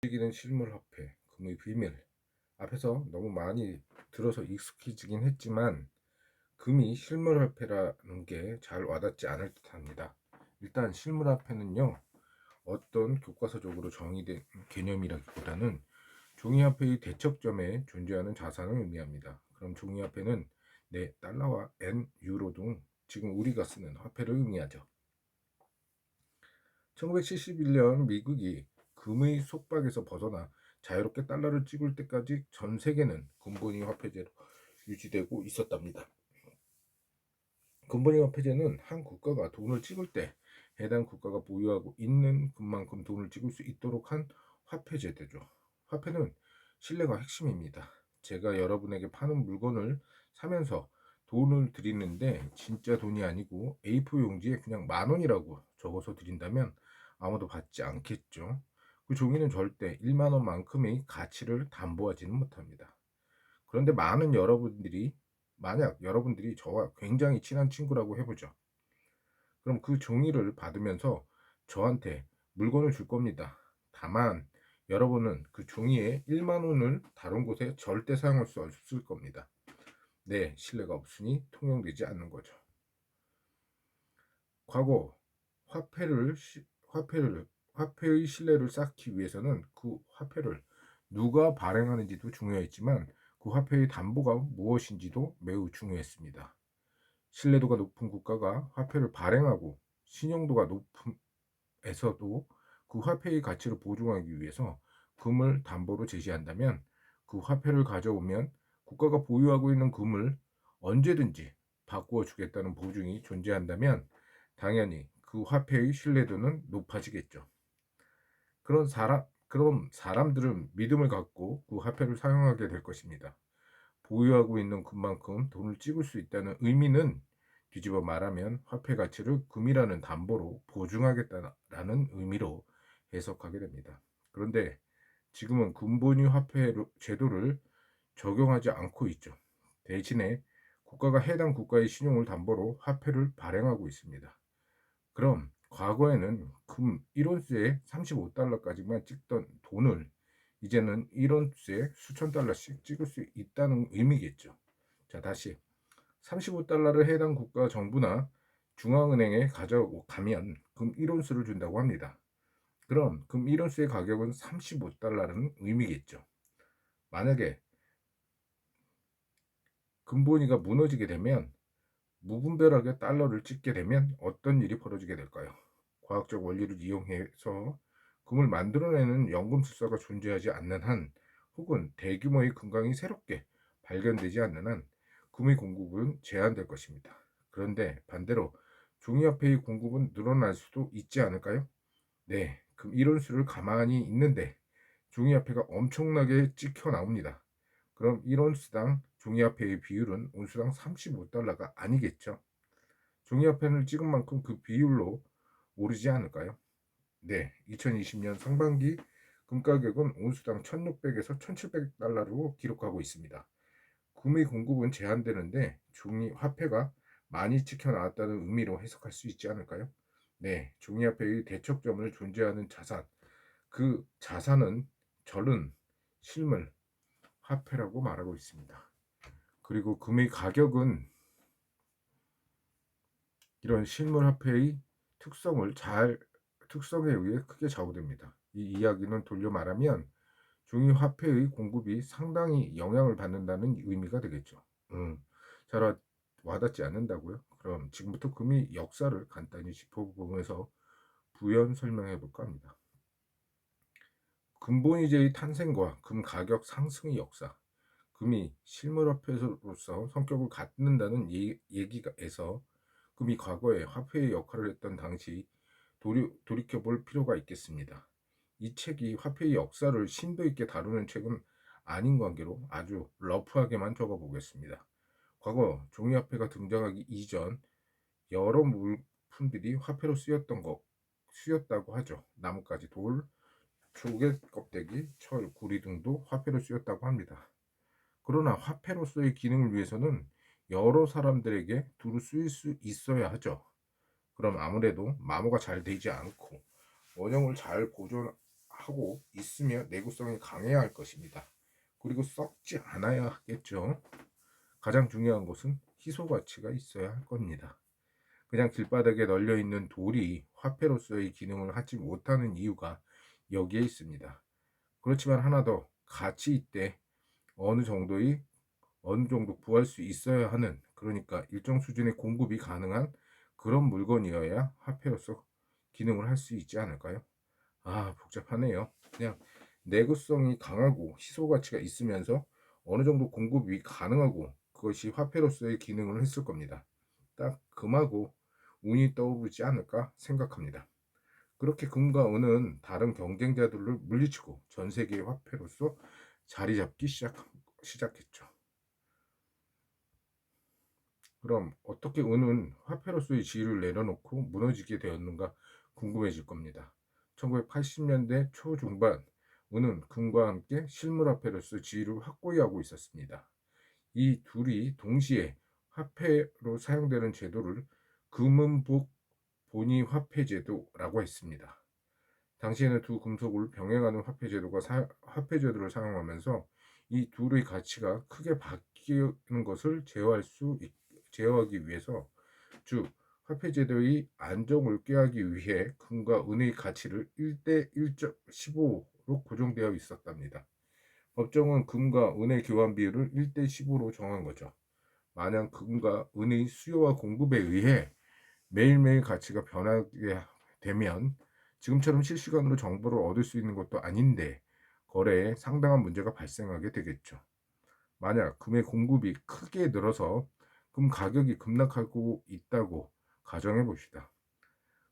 움직이는 실물화폐, 금의 비밀. 앞에서 너무 많이 들어서 익숙해지긴 했지만 금이 실물화폐라는 게 잘 와닿지 않을 듯합니다. 일단 실물화폐는요, 어떤 교과서적으로 정의된 개념이라기보다는 종이화폐의 대척점에 존재하는 자산을 의미합니다. 그럼 종이화폐는 네, 달러와 엔, 유로 등 지금 우리가 쓰는 화폐를 의미하죠. 1971년 미국이 금의 속박에서 벗어나 자유롭게 달러를 찍을 때까지 전 세계는 금본위 화폐제로 유지되고 있었답니다. 금본위 화폐제는 한 국가가 돈을 찍을 때 해당 국가가 보유하고 있는 금만큼 돈을 찍을 수 있도록 한 화폐제도죠. 화폐는 신뢰가 핵심입니다. 제가 여러분에게 파는 물건을 사면서 돈을 드리는데 진짜 돈이 아니고 A4 용지에 그냥 10,000원이라고 적어서 드린다면 아무도 받지 않겠죠. 그 종이는 절대 10,000원만큼의 가치를 담보하지는 못합니다. 그런데 만약 여러분들이 저와 굉장히 친한 친구라고 해보죠. 그럼 그 종이를 받으면서 저한테 물건을 줄 겁니다. 다만 여러분은 그 종이에 10,000원을 다른 곳에 절대 사용할 수 없을 겁니다. 네, 신뢰가 없으니 통용되지 않는 거죠. 과거 화폐의 신뢰를 쌓기 위해서는 그 화폐를 누가 발행하는지도 중요했지만 그 화폐의 담보가 무엇인지도 매우 중요했습니다. 신뢰도가 높은 국가가 화폐를 발행하고 신용도가 높음에서도 그 화폐의 가치를 보증하기 위해서 금을 담보로 제시한다면 그 화폐를 가져오면 국가가 보유하고 있는 금을 언제든지 바꾸어 주겠다는 보증이 존재한다면 당연히 그 화폐의 신뢰도는 높아지겠죠. 그럼 사람들은 믿음을 갖고 그 화폐를 사용하게 될 것입니다. 보유하고 있는 금만큼 돈을 찍을 수 있다는 의미는 뒤집어 말하면 화폐 가치를 금이라는 담보로 보증하겠다라는 의미로 해석하게 됩니다. 그런데 지금은 금본위 화폐 제도를 적용하지 않고 있죠. 대신에 국가가 해당 국가의 신용을 담보로 화폐를 발행하고 있습니다. 그럼 과거에는 금 1온스에 35달러까지만 찍던 돈을 이제는 1온스에 수천 달러씩 찍을 수 있다는 의미겠죠. 자, 다시 35달러를 해당 국가 정부나 중앙은행에 가져가면 금 1온스를 준다고 합니다. 그럼 금 1온스의 가격은 35달러라는 의미겠죠. 만약에 금본위가 무너지게 되면 무분별하게 달러를 찍게 되면 어떤 일이 벌어지게 될까요? 과학적 원리를 이용해서 금을 만들어내는 연금술사가 존재하지 않는 한 혹은 대규모의 금강이 새롭게 발견되지 않는 한 금의 공급은 제한될 것입니다. 그런데 반대로 종이화폐의 공급은 늘어날 수도 있지 않을까요? 네, 금 1온수를 가만히 있는데 종이화폐가 엄청나게 찍혀 나옵니다. 그럼 1온수당 종이화폐의 비율은 온수당 35달러가 아니겠죠? 종이화폐를 찍은 만큼 그 비율로 오르지 않을까요? 네, 2020년 상반기 금 가격은 온수당 1600에서 1700달러로 기록하고 있습니다. 금의 공급은 제한되는데 종이 화폐가 많이 찍혀 나왔다는 의미로 해석할 수 있지 않을까요? 네, 종이화폐의 대척점을 존재하는 자산, 그 자산은 절은 실물 화폐라고 말하고 있습니다. 그리고 금의 가격은 이런 실물 화폐의 특성에 의해 크게 좌우됩니다. 이 이야기는 돌려 말하면 종이 화폐의 공급이 상당히 영향을 받는다는 의미가 되겠죠. 잘 와닿지 않는다고요? 그럼 지금부터 금의 역사를 간단히 짚어보면서 부연 설명해 볼까 합니다. 금본위제의 탄생과 금 가격 상승의 역사, 금이 실물화폐로서 성격을 갖는다는 얘기에서 금이 과거에 화폐의 역할을 했던 당시 돌이켜볼 필요가 있겠습니다. 이 책이 화폐의 역사를 심도 있게 다루는 책은 아닌 관계로 아주 러프하게만 적어보겠습니다. 과거 종이화폐가 등장하기 이전 여러 물품들이 화폐로 쓰였다고 하죠. 나뭇가지, 돌, 조개 껍데기, 철, 구리 등도 화폐로 쓰였다고 합니다. 그러나 화폐로서의 기능을 위해서는 여러 사람들에게 두루 쓰일 수 있어야 하죠. 그럼 아무래도 마모가 잘 되지 않고 원형을 잘 보존하고 하고 있으며 내구성이 강해야 할 것입니다. 그리고 썩지 않아야 하겠죠. 가장 중요한 것은 희소 가치가 있어야 할 겁니다. 그냥 길바닥에 널려 있는 돌이 화폐로서의 기능을 하지 못하는 이유가 여기에 있습니다. 그렇지만 하나 더, 가치 있되 어느 정도의 어느 정도 구할 수 있어야 하는, 그러니까 일정 수준의 공급이 가능한 그런 물건이어야 화폐로서 기능을 할 수 있지 않을까요? 아, 복잡하네요. 그냥 내구성이 강하고 희소 가치가 있으면서 어느 정도 공급이 가능하고 그것이 화폐로서의 기능을 했을 겁니다. 딱 금하고 운이 떠오르지 않을까 생각합니다. 그렇게 금과 은은 다른 경쟁자들을 물리치고 전 세계의 화폐로서 자리 잡기 시작했죠. 그럼 어떻게 은은 화폐로서의 지위를 내려놓고 무너지게 되었는가 궁금해질 겁니다. 1980년대 초중반, 은은 금과 함께 실물화폐로서 지위를 확고히 하고 있었습니다. 이 둘이 동시에 화폐로 사용되는 제도를 금은복 본위화폐제도라고 했습니다. 당시에는 두 금속을 병행하는 화폐제도를 사용하면서 이 둘의 가치가 크게 바뀌는 것을 제어하기 위해서, 즉 화폐제도의 안정을 꾀하기 위해 금과 은의 가치를 1대 1.15로 고정되어 있었답니다. 법정은 금과 은의 교환 비율을 1대 15로 정한 거죠. 만약 금과 은의 수요와 공급에 의해 매일매일 가치가 변하게 되면 지금처럼 실시간으로 정보를 얻을 수 있는 것도 아닌데 거래에 상당한 문제가 발생하게 되겠죠. 만약 금의 공급이 크게 늘어서 금 가격이 급락하고 있다고 가정해 봅시다.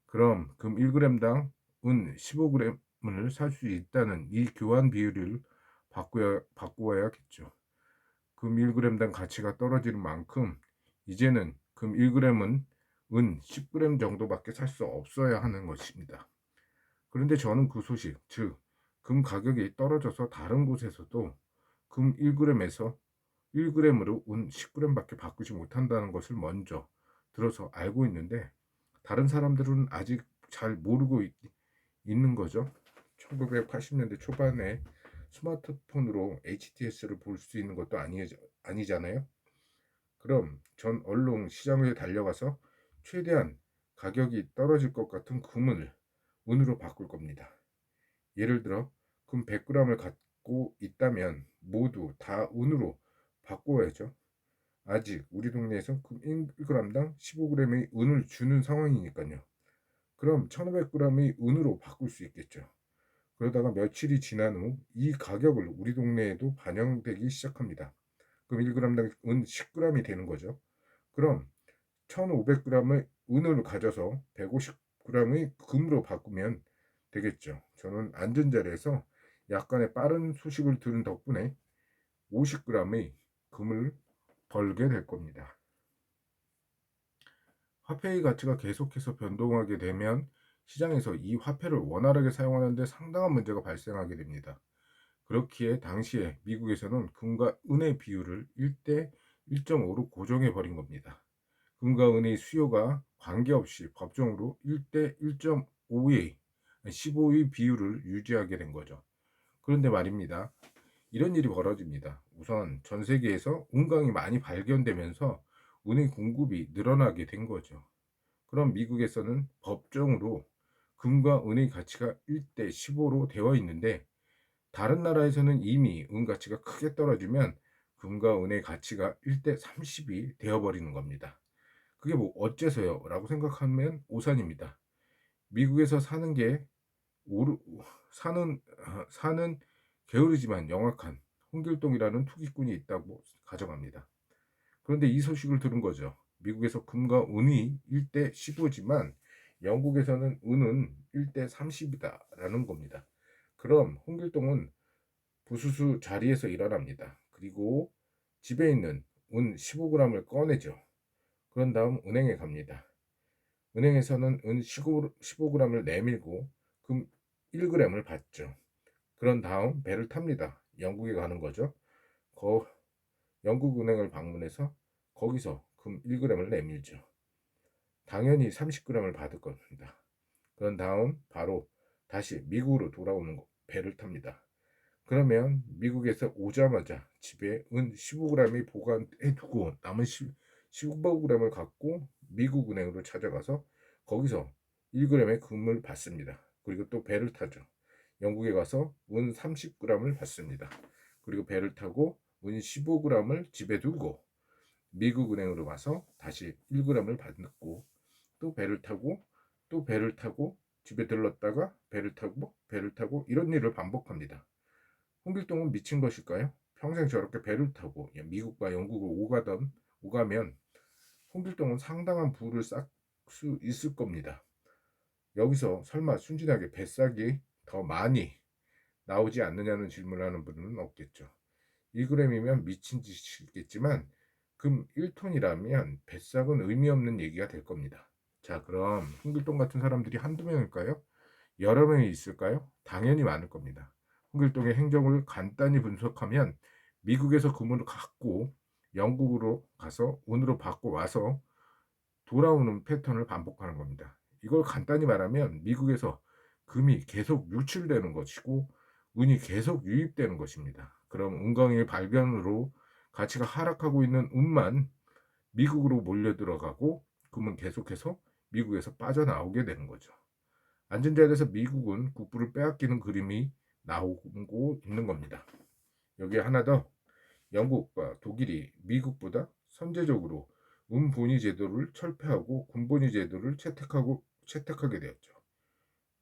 그럼 금 1g당 은 15g을 살 수 있다는 이 교환 비율을 바꾸어야겠죠. 금 1g당 가치가 떨어지는 만큼 이제는 금 1g은 은 10g 정도밖에 살 수 없어야 하는 것입니다. 그런데 저는 그 소식, 즉 금 가격이 떨어져서 다른 곳에서도 금 1g에서 1g으로 은 10g밖에 바꾸지 못한다는 것을 먼저 들어서 알고 있는데 다른 사람들은 아직 잘 모르고 있는 거죠. 1980년대 초반에 스마트폰으로 HTS를 볼 수 있는 것도 아니잖아요. 그럼 전 얼른 시장에 달려가서 최대한 가격이 떨어질 것 같은 금을 은으로 바꿀 겁니다. 예를 들어 금 100g을 갖고 있다면 모두 다 은으로 바꿔야죠. 아직 우리 동네에서 금 1g당 15g의 은을 주는 상황이니까요. 그럼 1500g의 은으로 바꿀 수 있겠죠. 그러다가 며칠이 지난 후 이 가격을 우리 동네에도 반영되기 시작합니다. 그럼 1g당 은 10g이 되는 거죠. 그럼 1500g의 은을 가져서 150g의 금으로 바꾸면 되겠죠. 저는 앉은 자리에서 약간의 빠른 소식을 들은 덕분에 50g의 금을 벌게 될 겁니다. 화폐의 가치가 계속해서 변동하게 되면 시장에서 이 화폐를 원활하게 사용하는 데 상당한 문제가 발생하게 됩니다. 그렇기에 당시에 미국에서는 금과 은의 비율을 1대 1.5로 고정해 버린 겁니다. 금과 은의 수요가 관계없이 법정으로 1대 1.5의 15의 비율을 유지하게 된 거죠. 그런데 말입니다. 이런 일이 벌어집니다. 우선 전 세계에서 은광이 많이 발견되면서 은의 공급이 늘어나게 된 거죠. 그럼 미국에서는 법정으로 금과 은의 가치가 1대 15로 되어 있는데 다른 나라에서는 이미 은 가치가 크게 떨어지면 금과 은의 가치가 1대 30이 되어버리는 겁니다. 그게 뭐 어째서요? 라고 생각하면 오산입니다. 미국에서 사는 게 오르, 사는 게으르지만 영악한 홍길동이라는 투기꾼이 있다고 가정합니다. 그런데 이 소식을 들은 거죠. 미국에서 금과 은이 1대 15지만 영국에서는 은은 1대 30이다 라는 겁니다. 그럼 홍길동은 부수수 자리에서 일어납니다. 그리고 집에 있는 은 15g을 꺼내죠. 그런 다음 은행에 갑니다. 은행에서는 은 15g을 내밀고 금 1g을 받죠. 그런 다음 배를 탑니다. 영국에 가는 거죠. 영국 은행을 방문해서 거기서 금 1g을 내밀죠. 당연히 30g을 받을 겁니다. 그런 다음 바로 다시 미국으로 돌아오는 거, 배를 탑니다. 그러면 미국에서 오자마자 집에 은 15g이 보관해 두고 남은 15g을 갖고 미국 은행으로 찾아가서 거기서 1g의 금을 받습니다. 그리고 또 배를 타죠. 영국에 가서 은 30g을 받습니다. 그리고 배를 타고 은 15g을 집에 두고 미국 은행으로 와서 다시 1g을 받고 또 배를 타고 또 배를 타고 집에 들렀다가 배를 타고 이런 일을 반복합니다. 홍길동은 미친 것일까요? 평생 저렇게 배를 타고 미국과 영국을 오가면 홍길동은 상당한 부를 쌓을 수 있을 겁니다. 여기서 설마 순진하게 뱃삭이 더 많이 나오지 않느냐는 질문을 하는 분은 없겠죠. 1g이면 미친 짓이겠지만 금 1톤이라면 뱃삭은 의미 없는 얘기가 될 겁니다. 자, 그럼 홍길동 같은 사람들이 한두 명일까요? 여러 명이 있을까요? 당연히 많을 겁니다. 홍길동의 행적을 간단히 분석하면 미국에서 금을 갖고 영국으로 가서 운으로 받고 와서 돌아오는 패턴을 반복하는 겁니다. 이걸 간단히 말하면 미국에서 금이 계속 유출되는 것이고 운이 계속 유입되는 것입니다. 그럼 운강의 발견으로 가치가 하락하고 있는 운만 미국으로 몰려 들어가고 금은 계속해서 미국에서 빠져나오게 되는 거죠. 앉은 자리에서 미국은 국부를 빼앗기는 그림이 나오고 있는 겁니다. 여기에 하나 더, 영국과 독일이 미국보다 선제적으로 운본위 제도를 철폐하고 군본위 제도를 채택하게 되었죠.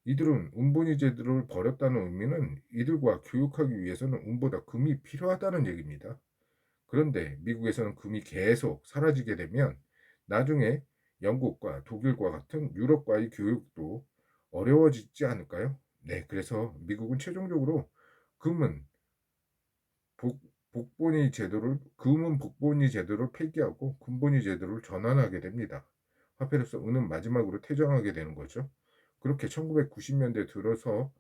이들은 운본위 제도를 버렸다는 의미는 이들과 교육하기 위해서는 운보다 금이 필요하다는 얘기입니다. 그런데 미국에서는 금이 계속 사라지게 되면 나중에 영국과 독일과 같은 유럽과의 교육도 어려워지지 않을까요? 네, 그래서 미국은 최종적으로 금은 복본위 제도를 폐기하고 군본위 제도를 전환하게 됩니다. 화폐로서 은은 마지막으로 퇴장하게 되는 거죠. 그렇게 1990년대 들어서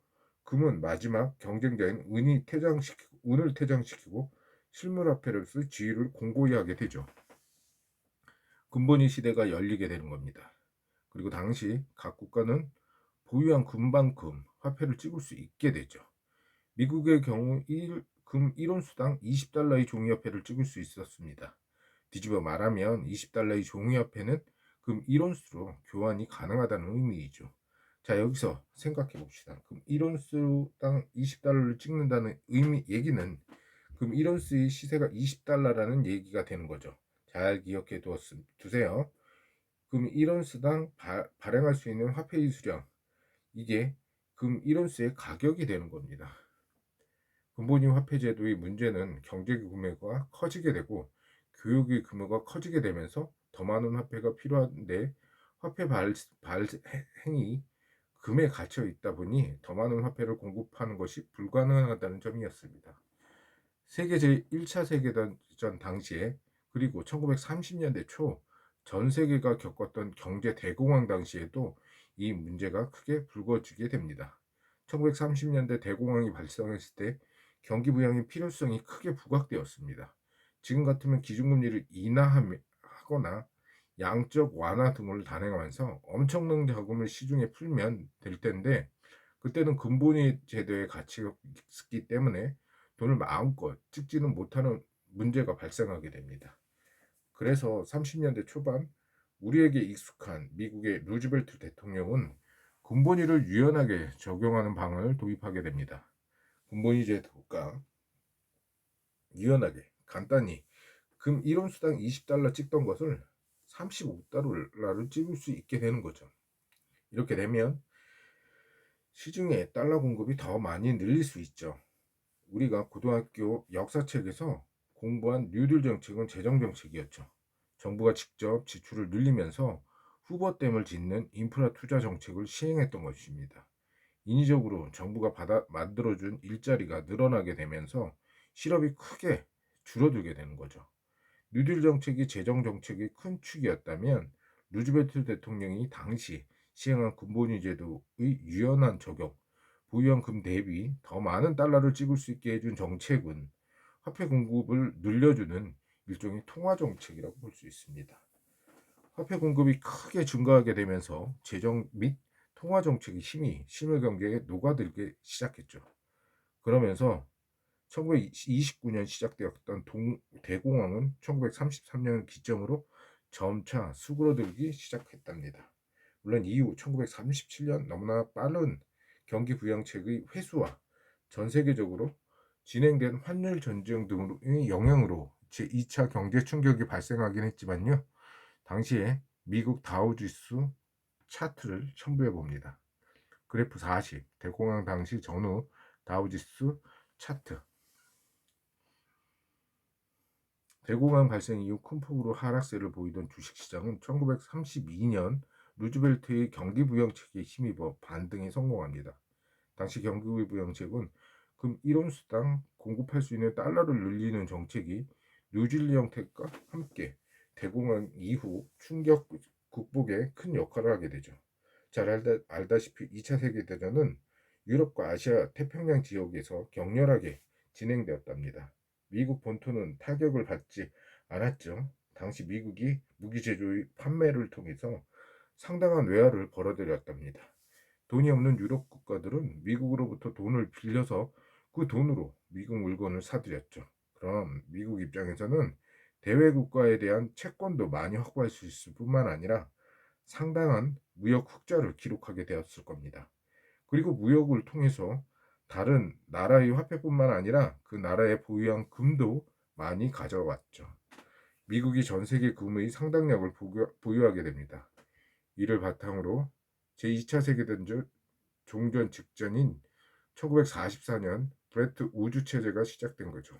금은 마지막 경쟁자인 은을 퇴장시키고 실물화폐로서 지위를 공고히 하게 되죠. 군본위 시대가 열리게 되는 겁니다. 그리고 당시 각 국가는 보유한 금만큼 화폐를 찍을 수 있게 되죠. 미국의 경우 금 1온수당 20달러의 종이화폐를 찍을 수 있었습니다. 뒤집어 말하면 20달러의 종이화폐는 금 1온수로 교환이 가능하다는 의미이죠. 자, 여기서 생각해 봅시다. 금 1온수당 20달러를 찍는다는 얘기는 금 1온수의 시세가 20달러라는 얘기가 되는 거죠. 잘 기억해 두세요. 금 1온수당 발행할 수 있는 화폐의 수량, 이게 금 1온수의 가격이 되는 겁니다. 금본위 화폐 제도의 문제는 경제의 규모가 커지게 되고 교육의 규모가 커지게 되면서 더 많은 화폐가 필요한데 화폐 발행이 금에 갇혀 있다 보니 더 많은 화폐를 공급하는 것이 불가능하다는 점이었습니다. 세계 제1차 세계대전 당시에 그리고 1930년대 초 전 세계가 겪었던 경제 대공황 당시에도 이 문제가 크게 불거지게 됩니다. 1930년대 대공황이 발생했을 때 경기 부양의 필요성이 크게 부각되었습니다. 지금 같으면 기준금리를 인하하거나 양적 완화 등을 단행하면서 엄청난 자금을 시중에 풀면 될 텐데 그때는 근본위 제도의 가치가 있기 때문에 돈을 마음껏 찍지는 못하는 문제가 발생하게 됩니다. 그래서 30년대 초반 우리에게 익숙한 미국의 루즈벨트 대통령은 근본위를 유연하게 적용하는 방안을 도입하게 됩니다. 근본위 제도가 유연하게 간단히 금 1온수당 20달러 찍던 것을 35달러를 찍을 수 있게 되는 거죠. 이렇게 되면 시중에 달러 공급이 더 많이 늘릴 수 있죠. 우리가 고등학교 역사책에서 공부한 뉴딜 정책은 재정 정책이었죠. 정부가 직접 지출을 늘리면서 후보댐을 짓는 인프라 투자 정책을 시행했던 것입니다. 인위적으로 정부가 만들어준 일자리가 늘어나게 되면서 실업이 크게 줄어들게 되는 거죠. 뉴딜 정책이 재정 정책의 큰 축이었다면 루즈벨트 대통령이 당시 시행한 근본위 제도의 유연한 적용, 보유한 금 대비 더 많은 달러를 찍을 수 있게 해준 정책은 화폐 공급을 늘려주는 일종의 통화 정책이라고 볼 수 있습니다. 화폐 공급이 크게 증가하게 되면서 재정 및 통화 정책의 힘이 실물 경제에 녹아들기 시작했죠. 그러면서 1929년 시작되었던 대공황은 1933년을 기점으로 점차 수그러들기 시작했답니다. 물론 이후 1937년 너무나 빠른 경기 부양책의 회수와 전 세계적으로 진행된 환율 전쟁 등의 영향으로 제2차 경제 충격이 발생하긴 했지만요. 당시에 미국 다우지수 차트를 첨부해 봅니다. 그래프 40, 대공황 당시 전후 다우지수 차트. 대공황 발생 이후 큰 폭으로 하락세를 보이던 주식시장은 1932년 루즈벨트의 경기부양책에 힘입어 반등에 성공합니다. 당시 경기부양책은 금 1온수당 공급할 수 있는 달러를 늘리는 정책이 뉴질리 형태과 함께 대공황 이후 충격 극복에 큰 역할을 하게 되죠. 잘 알다시피 2차 세계대전은 유럽과 아시아 태평양 지역에서 격렬하게 진행되었답니다. 미국 본토는 타격을 받지 않았죠. 당시 미국이 무기 제조의 판매를 통해서 상당한 외화를 벌어들였답니다. 돈이 없는 유럽 국가들은 미국으로부터 돈을 빌려서 그 돈으로 미국 물건을 사들였죠. 그럼 미국 입장에서는 대외 국가에 대한 채권도 많이 확보할 수 있을 뿐만 아니라 상당한 무역 흑자를 기록하게 되었을 겁니다. 그리고 무역을 통해서 다른 나라의 화폐뿐만 아니라 그 나라의 보유한 금도 많이 가져왔죠. 미국이 전 세계 금의 상당량을 보유하게 됩니다. 이를 바탕으로 제2차 세계대전 종전 직전인 1944년 브레튼 우주체제가 시작된 거죠.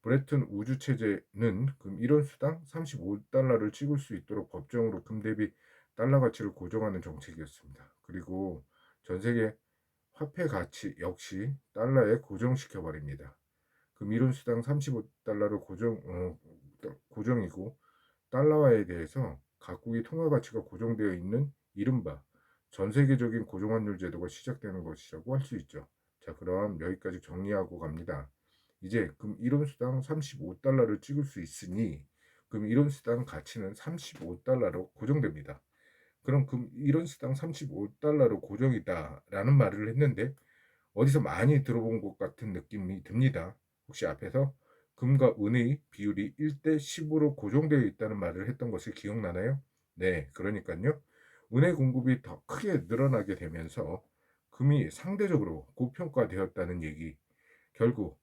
브레튼 우주체제는 금 1온수당 35달러를 찍을 수 있도록 법정으로 금 대비 달러 가치를 고정하는 정책이었습니다. 그리고 전 세계 화폐 가치 역시 달러에 고정시켜 버립니다. 금 1온수당 35달러로 고정이고 달러화에 대해서 각국의 통화 가치가 고정되어 있는 이른바 전 세계적인 고정환율 제도가 시작되는 것이라고 할 수 있죠. 자, 그럼 여기까지 정리하고 갑니다. 이제 금 1온수당 35달러를 찍을 수 있으니 금 1온수당 가치는 35달러로 고정됩니다. 그럼 금 1온수당 35달러로 고정이다라는 말을 했는데 어디서 많이 들어본 것 같은 느낌이 듭니다. 혹시 앞에서 금과 은의 비율이 1대 10으로 고정되어 있다는 말을 했던 것을 기억나나요? 네, 그러니까요. 은의 공급이 더 크게 늘어나게 되면서 금이 상대적으로 고평가되었다는 얘기. 결국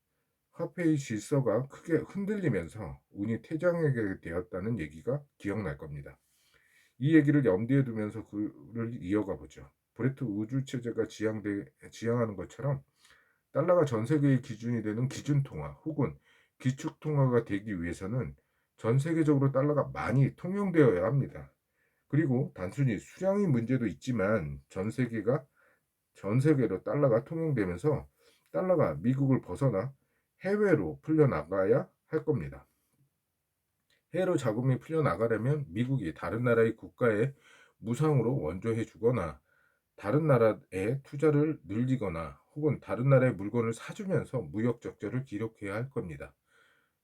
화폐의 질서가 크게 흔들리면서 운이 퇴장하게 되었다는 얘기가 기억날 겁니다. 이 얘기를 염두에 두면서 그를 이어가 보죠. 브레트 우주 체제가 지향하는 것처럼 달러가 전 세계의 기준이 되는 기준 통화 혹은 기축 통화가 되기 위해서는 전 세계적으로 달러가 많이 통용되어야 합니다. 그리고 단순히 수량의 문제도 있지만 전 세계로 달러가 통용되면서 달러가 미국을 벗어나 해외로 풀려나가야 할 겁니다. 해외로 자금이 풀려나가려면 미국이 다른 나라의 국가에 무상으로 원조해 주거나 다른 나라에 투자를 늘리거나 혹은 다른 나라의 물건을 사주면서 무역 적자를 기록해야 할 겁니다.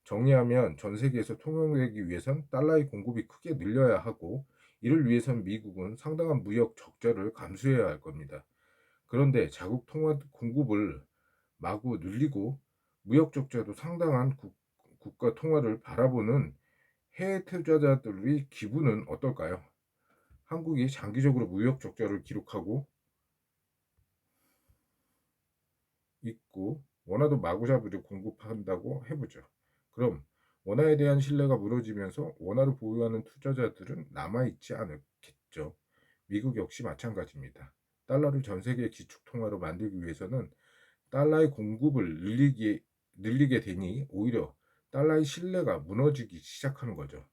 정리하면 전 세계에서 통용되기 위해선 달러의 공급이 크게 늘려야 하고 이를 위해선 미국은 상당한 무역 적자를 감수해야 할 겁니다. 그런데 자국 통화 공급을 마구 늘리고 무역 적자도 상당한 국가 통화를 바라보는 해외 투자자들의 기분은 어떨까요? 한국이 장기적으로 무역 적자를 기록하고 있고 원화도 마구잡이로 공급한다고 해보죠. 그럼 원화에 대한 신뢰가 무너지면서 원화를 보유하는 투자자들은 남아있지 않겠죠. 미국 역시 마찬가지입니다. 달러를 전 세계 기축통화로 만들기 위해서는 달러의 공급을 늘리게 되니 오히려 달러의 신뢰가 무너지기 시작하는 거죠.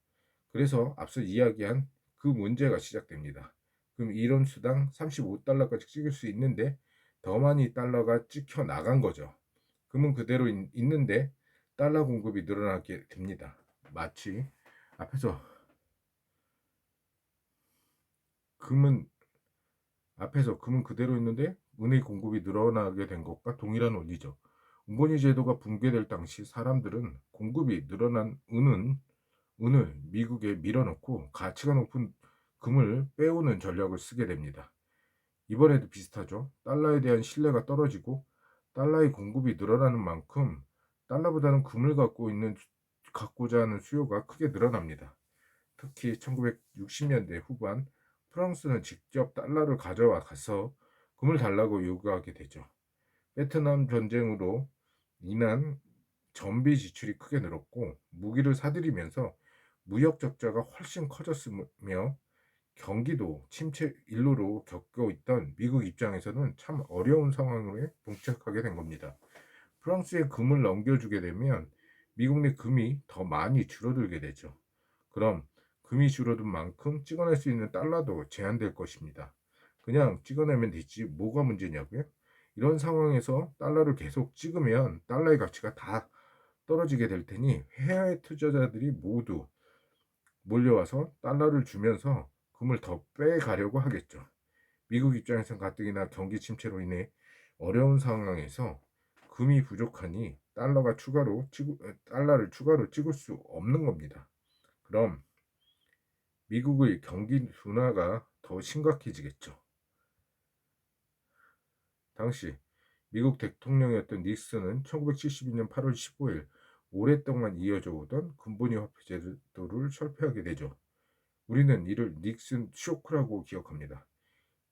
그래서 앞서 이야기한 그 문제가 시작됩니다. 그럼 이런 수당 35달러까지 찍을 수 있는데 더 많이 달러가 찍혀 나간 거죠. 금은 그대로 있는데 달러 공급이 늘어나게 됩니다. 마치 앞에서 금은 금은 그대로 있는데 은의 공급이 늘어나게 된 것과 동일한 원리죠. 운본위 제도가 붕괴될 당시 사람들은 공급이 늘어난 은을 미국에 밀어넣고 가치가 높은 금을 빼오는 전략을 쓰게 됩니다. 이번에도 비슷하죠. 달러에 대한 신뢰가 떨어지고 달러의 공급이 늘어나는 만큼 달러보다는 금을 갖고자 하는 수요가 크게 늘어납니다. 특히 1960년대 후반 프랑스는 직접 달러를 가져와 가서 금을 달라고 요구하게 되죠. 베트남 전쟁으로 인한 전비 지출이 크게 늘었고 무기를 사들이면서 무역 적자가 훨씬 커졌으며 경기도 침체 일로로 겪고 있던 미국 입장에서는 참 어려운 상황에 봉착하게 된 겁니다. 프랑스에 금을 넘겨주게 되면 미국 내 금이 더 많이 줄어들게 되죠. 그럼 금이 줄어든 만큼 찍어낼 수 있는 달러도 제한될 것입니다. 그냥 찍어내면 되지 뭐가 문제냐고요? 이런 상황에서 달러를 계속 찍으면 달러의 가치가 다 떨어지게 될 테니 해외 투자자들이 모두 몰려와서 달러를 주면서 금을 더 빼가려고 하겠죠. 미국 입장에선 가뜩이나 경기 침체로 인해 어려운 상황에서 금이 부족하니 달러를 추가로 찍을 수 없는 겁니다. 그럼 미국의 경기 둔화가 더 심각해지겠죠. 당시 미국 대통령이었던 닉슨은 1972년 8월 15일 오랫동안 이어져 오던 금본위 화폐 제도를 철폐하게 되죠. 우리는 이를 닉슨 쇼크라고 기억합니다.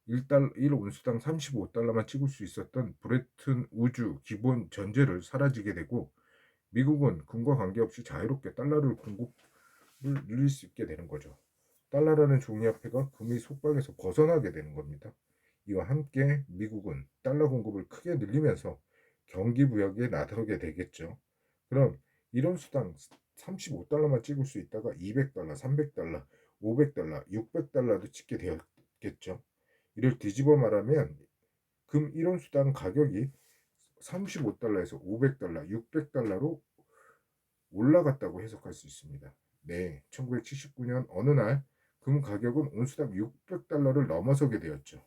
1온수당 35달러만 찍을 수 있었던 브레튼 우주 기본 전제를 사라지게 되고 미국은 금과 관계없이 자유롭게 달러를 공급을 늘릴 수 있게 되는 거죠. 달러라는 종이화폐가 금의 속박에서 벗어나게 되는 겁니다. 이와 함께 미국은 달러 공급을 크게 늘리면서 경기 부양에 나서게 되겠죠. 그럼 이런 수당 35달러만 찍을 수 있다가 200달러, 300달러, 500달러, 600달러도 찍게 되었겠죠. 이를 뒤집어 말하면 금 1원 수당 가격이 35달러에서 500달러, 600달러로 올라갔다고 해석할 수 있습니다. 네, 1979년 어느 날 금 가격은 온수당 600달러를 넘어서게 되었죠.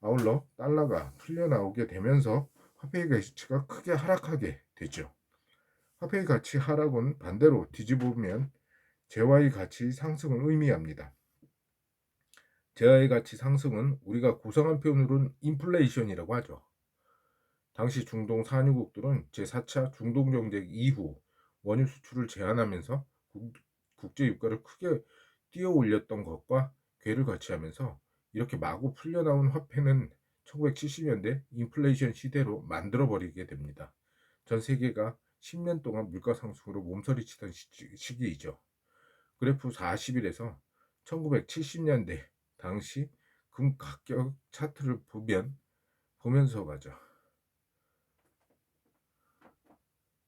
아울러 달러가 풀려나오게 되면서 화폐의 가치가 크게 하락하게 되죠. 화폐의 가치 하락은 반대로 뒤집으면 재화의 가치 상승을 의미합니다. 재화의 가치 상승은 우리가 고상한 표현으로는 인플레이션이라고 하죠. 당시 중동 산유국들은 제4차 중동정책 이후 원유 수출을 제한하면서 국제 유가를 크게 뛰어 올렸던 것과 괴를 같이 하면서 이렇게 마구 풀려나온 화폐는 1970년대 인플레이션 시대로 만들어버리게 됩니다. 전 세계가 10년 동안 물가 상승으로 몸서리치던 시기이죠. 그래프 40일에서 1970년대 당시 금 가격 차트를 보면서 가죠.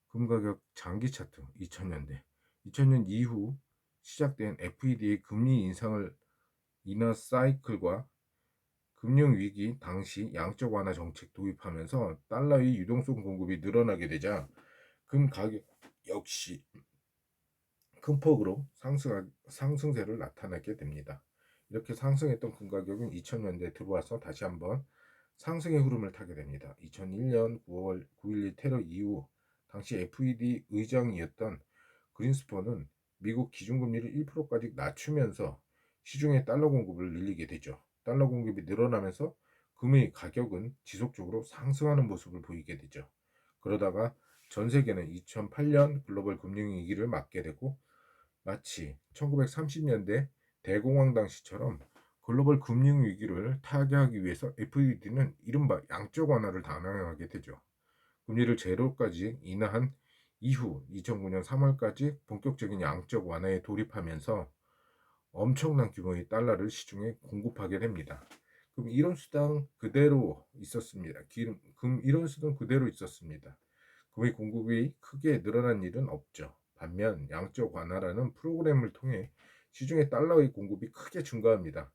금 가격 장기 차트 2000년 이후 시작된 FED의 금리 인하 사이클과 금융위기 당시 양적 완화 정책 도입하면서 달러의 유동성 공급이 늘어나게 되자 금 가격 역시 큰 폭으로 상승세를 나타내게 됩니다. 이렇게 상승했던 금 가격은 2000년대에 들어와서 다시 한번 상승의 흐름을 타게 됩니다. 2001년 9월 9.11 테러 이후 당시 FED 의장이었던 그린스펀은 미국 기준금리를 1%까지 낮추면서 시중의 달러 공급을 늘리게 되죠. 달러 공급이 늘어나면서 금의 가격은 지속적으로 상승하는 모습을 보이게 되죠. 그러다가 전 세계는 2008년 글로벌 금융위기를 맞게 되고 마치 1930년대 대공황 당시처럼 글로벌 금융위기를 타개하기 위해서 FED는 이른바 양적 완화를 단행하게 되죠. 금리를 제로까지 인하한 이후 2009년 3월까지 본격적인 양적 완화에 돌입하면서 엄청난 규모의 달러를 시중에 공급하게 됩니다. 그럼 이런 수단 그대로 있었습니다. 금 이런 수단 그대로 있었습니다. 금의 공급이 크게 늘어난 일은 없죠. 반면 양적 완화라는 프로그램을 통해 시중에 달러의 공급이 크게 증가합니다.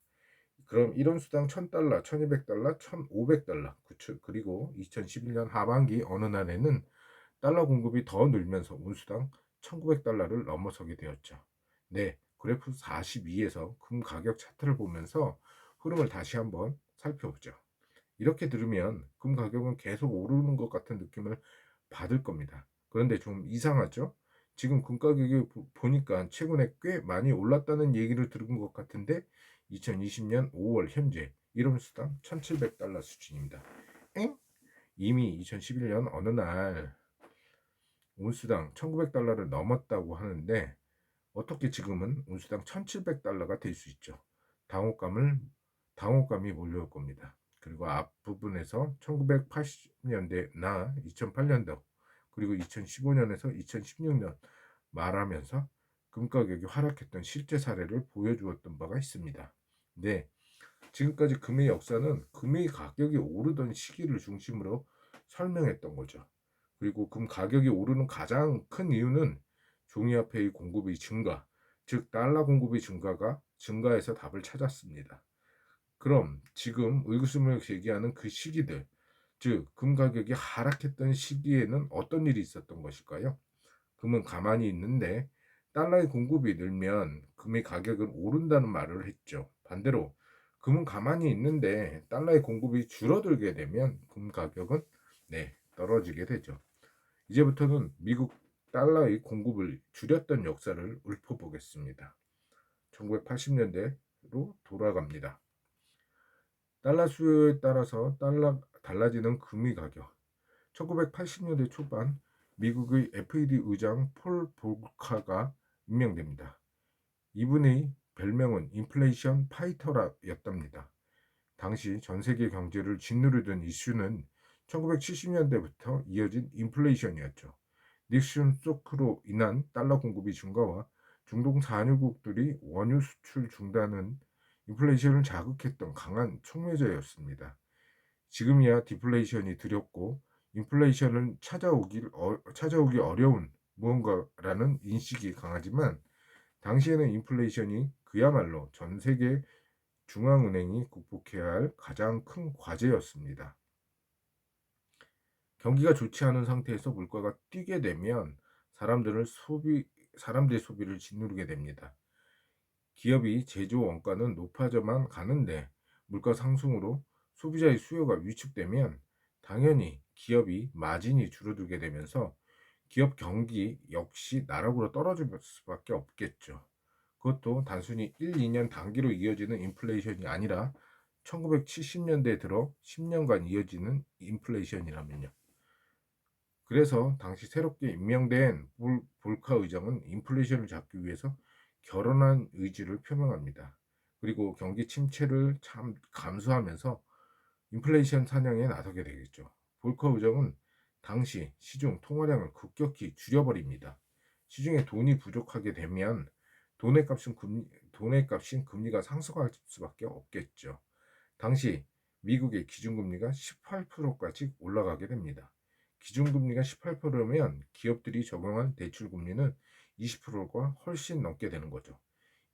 그럼 이런 수당 1000달러, 1200달러, 1500달러, 그리고 2011년 하반기 어느 날에는 달러 공급이 더 늘면서 온수당 1900달러를 넘어서게 되었죠. 네, 그래프 42에서 금 가격 차트를 보면서 흐름을 다시 한번 살펴보죠. 이렇게 들으면 금 가격은 계속 오르는 것 같은 느낌을 받을 겁니다. 그런데 좀 이상하죠? 지금 금 가격이 보니까 최근에 꽤 많이 올랐다는 얘기를 들은 것 같은데 2020년 5월 현재 1온수당 1700달러 수준입니다. 엥? 이미 2011년 어느 날 온수당 1900달러를 넘었다고 하는데 어떻게 지금은 온수당 1700달러가 될 수 있죠. 당혹감이 몰려올 겁니다. 그리고 앞부분에서 1980년대나 2008년도 그리고 2015년에서 2016년 말하면서 금 가격이 하락했던 실제 사례를 보여주었던 바가 있습니다. 네, 지금까지 금의 역사는 금의 가격이 오르던 시기를 중심으로 설명했던 거죠. 그리고 금 가격이 오르는 가장 큰 이유는 종이화폐의 공급의 증가, 즉 달러 공급의 증가해서 답을 찾았습니다. 그럼 지금 의구심을 제기하는 그 시기들, 즉 금 가격이 하락했던 시기에는 어떤 일이 있었던 것일까요? 금은 가만히 있는데 달러의 공급이 늘면 금의 가격은 오른다는 말을 했죠. 반대로 금은 가만히 있는데 달러의 공급이 줄어들게 되면 금 가격은 떨어지게 되죠. 이제부터는 미국 달러의 공급을 줄였던 역사를 읊어보겠습니다. 1980년대로 돌아갑니다. 달러 수요에 따라서 달라지는 금의 가격. 1980년대 초반 미국의 FED 의장 폴 볼카가 임명됩니다. 이분의 별명은 인플레이션 파이터였답니다. 당시 전 세계 경제를 짓누르던 이슈는 1970년대부터 이어진 인플레이션이었죠. 닉슨 쇼크로 인한 달러 공급이 증가와 중동 산유국들이 원유 수출 중단은 인플레이션을 자극했던 강한 촉매제였습니다. 지금이야 디플레이션이 두렵고 인플레이션은 찾아오기 어려운 무언가라는 인식이 강하지만 당시에는 인플레이션이 그야말로 전 세계 중앙은행이 극복해야 할 가장 큰 과제였습니다. 경기가 좋지 않은 상태에서 물가가 뛰게 되면 사람들의 소비를 짓누르게 됩니다. 기업이 제조 원가는 높아져만 가는데 물가 상승으로 소비자의 수요가 위축되면 당연히 기업이 마진이 줄어들게 되면서 기업 경기 역시 나락으로 떨어질 수밖에 없겠죠. 그것도 단순히 1, 2년 단기로 이어지는 인플레이션이 아니라 1970년대에 들어 10년간 이어지는 인플레이션이라면요. 그래서 당시 새롭게 임명된 볼카 의장은 인플레이션을 잡기 위해서 결연한 의지를 표명합니다. 그리고 경기 침체를 감수하면서 인플레이션 사냥에 나서게 되겠죠. 볼카 의장은 당시 시중 통화량을 급격히 줄여버립니다. 시중에 돈이 부족하게 되면 돈의 값인 금리가 상승할 수밖에 없겠죠. 당시 미국의 기준금리가 18%까지 올라가게 됩니다. 기준금리가 18%면 기업들이 적용한 대출금리는 20%가 훨씬 넘게 되는 거죠.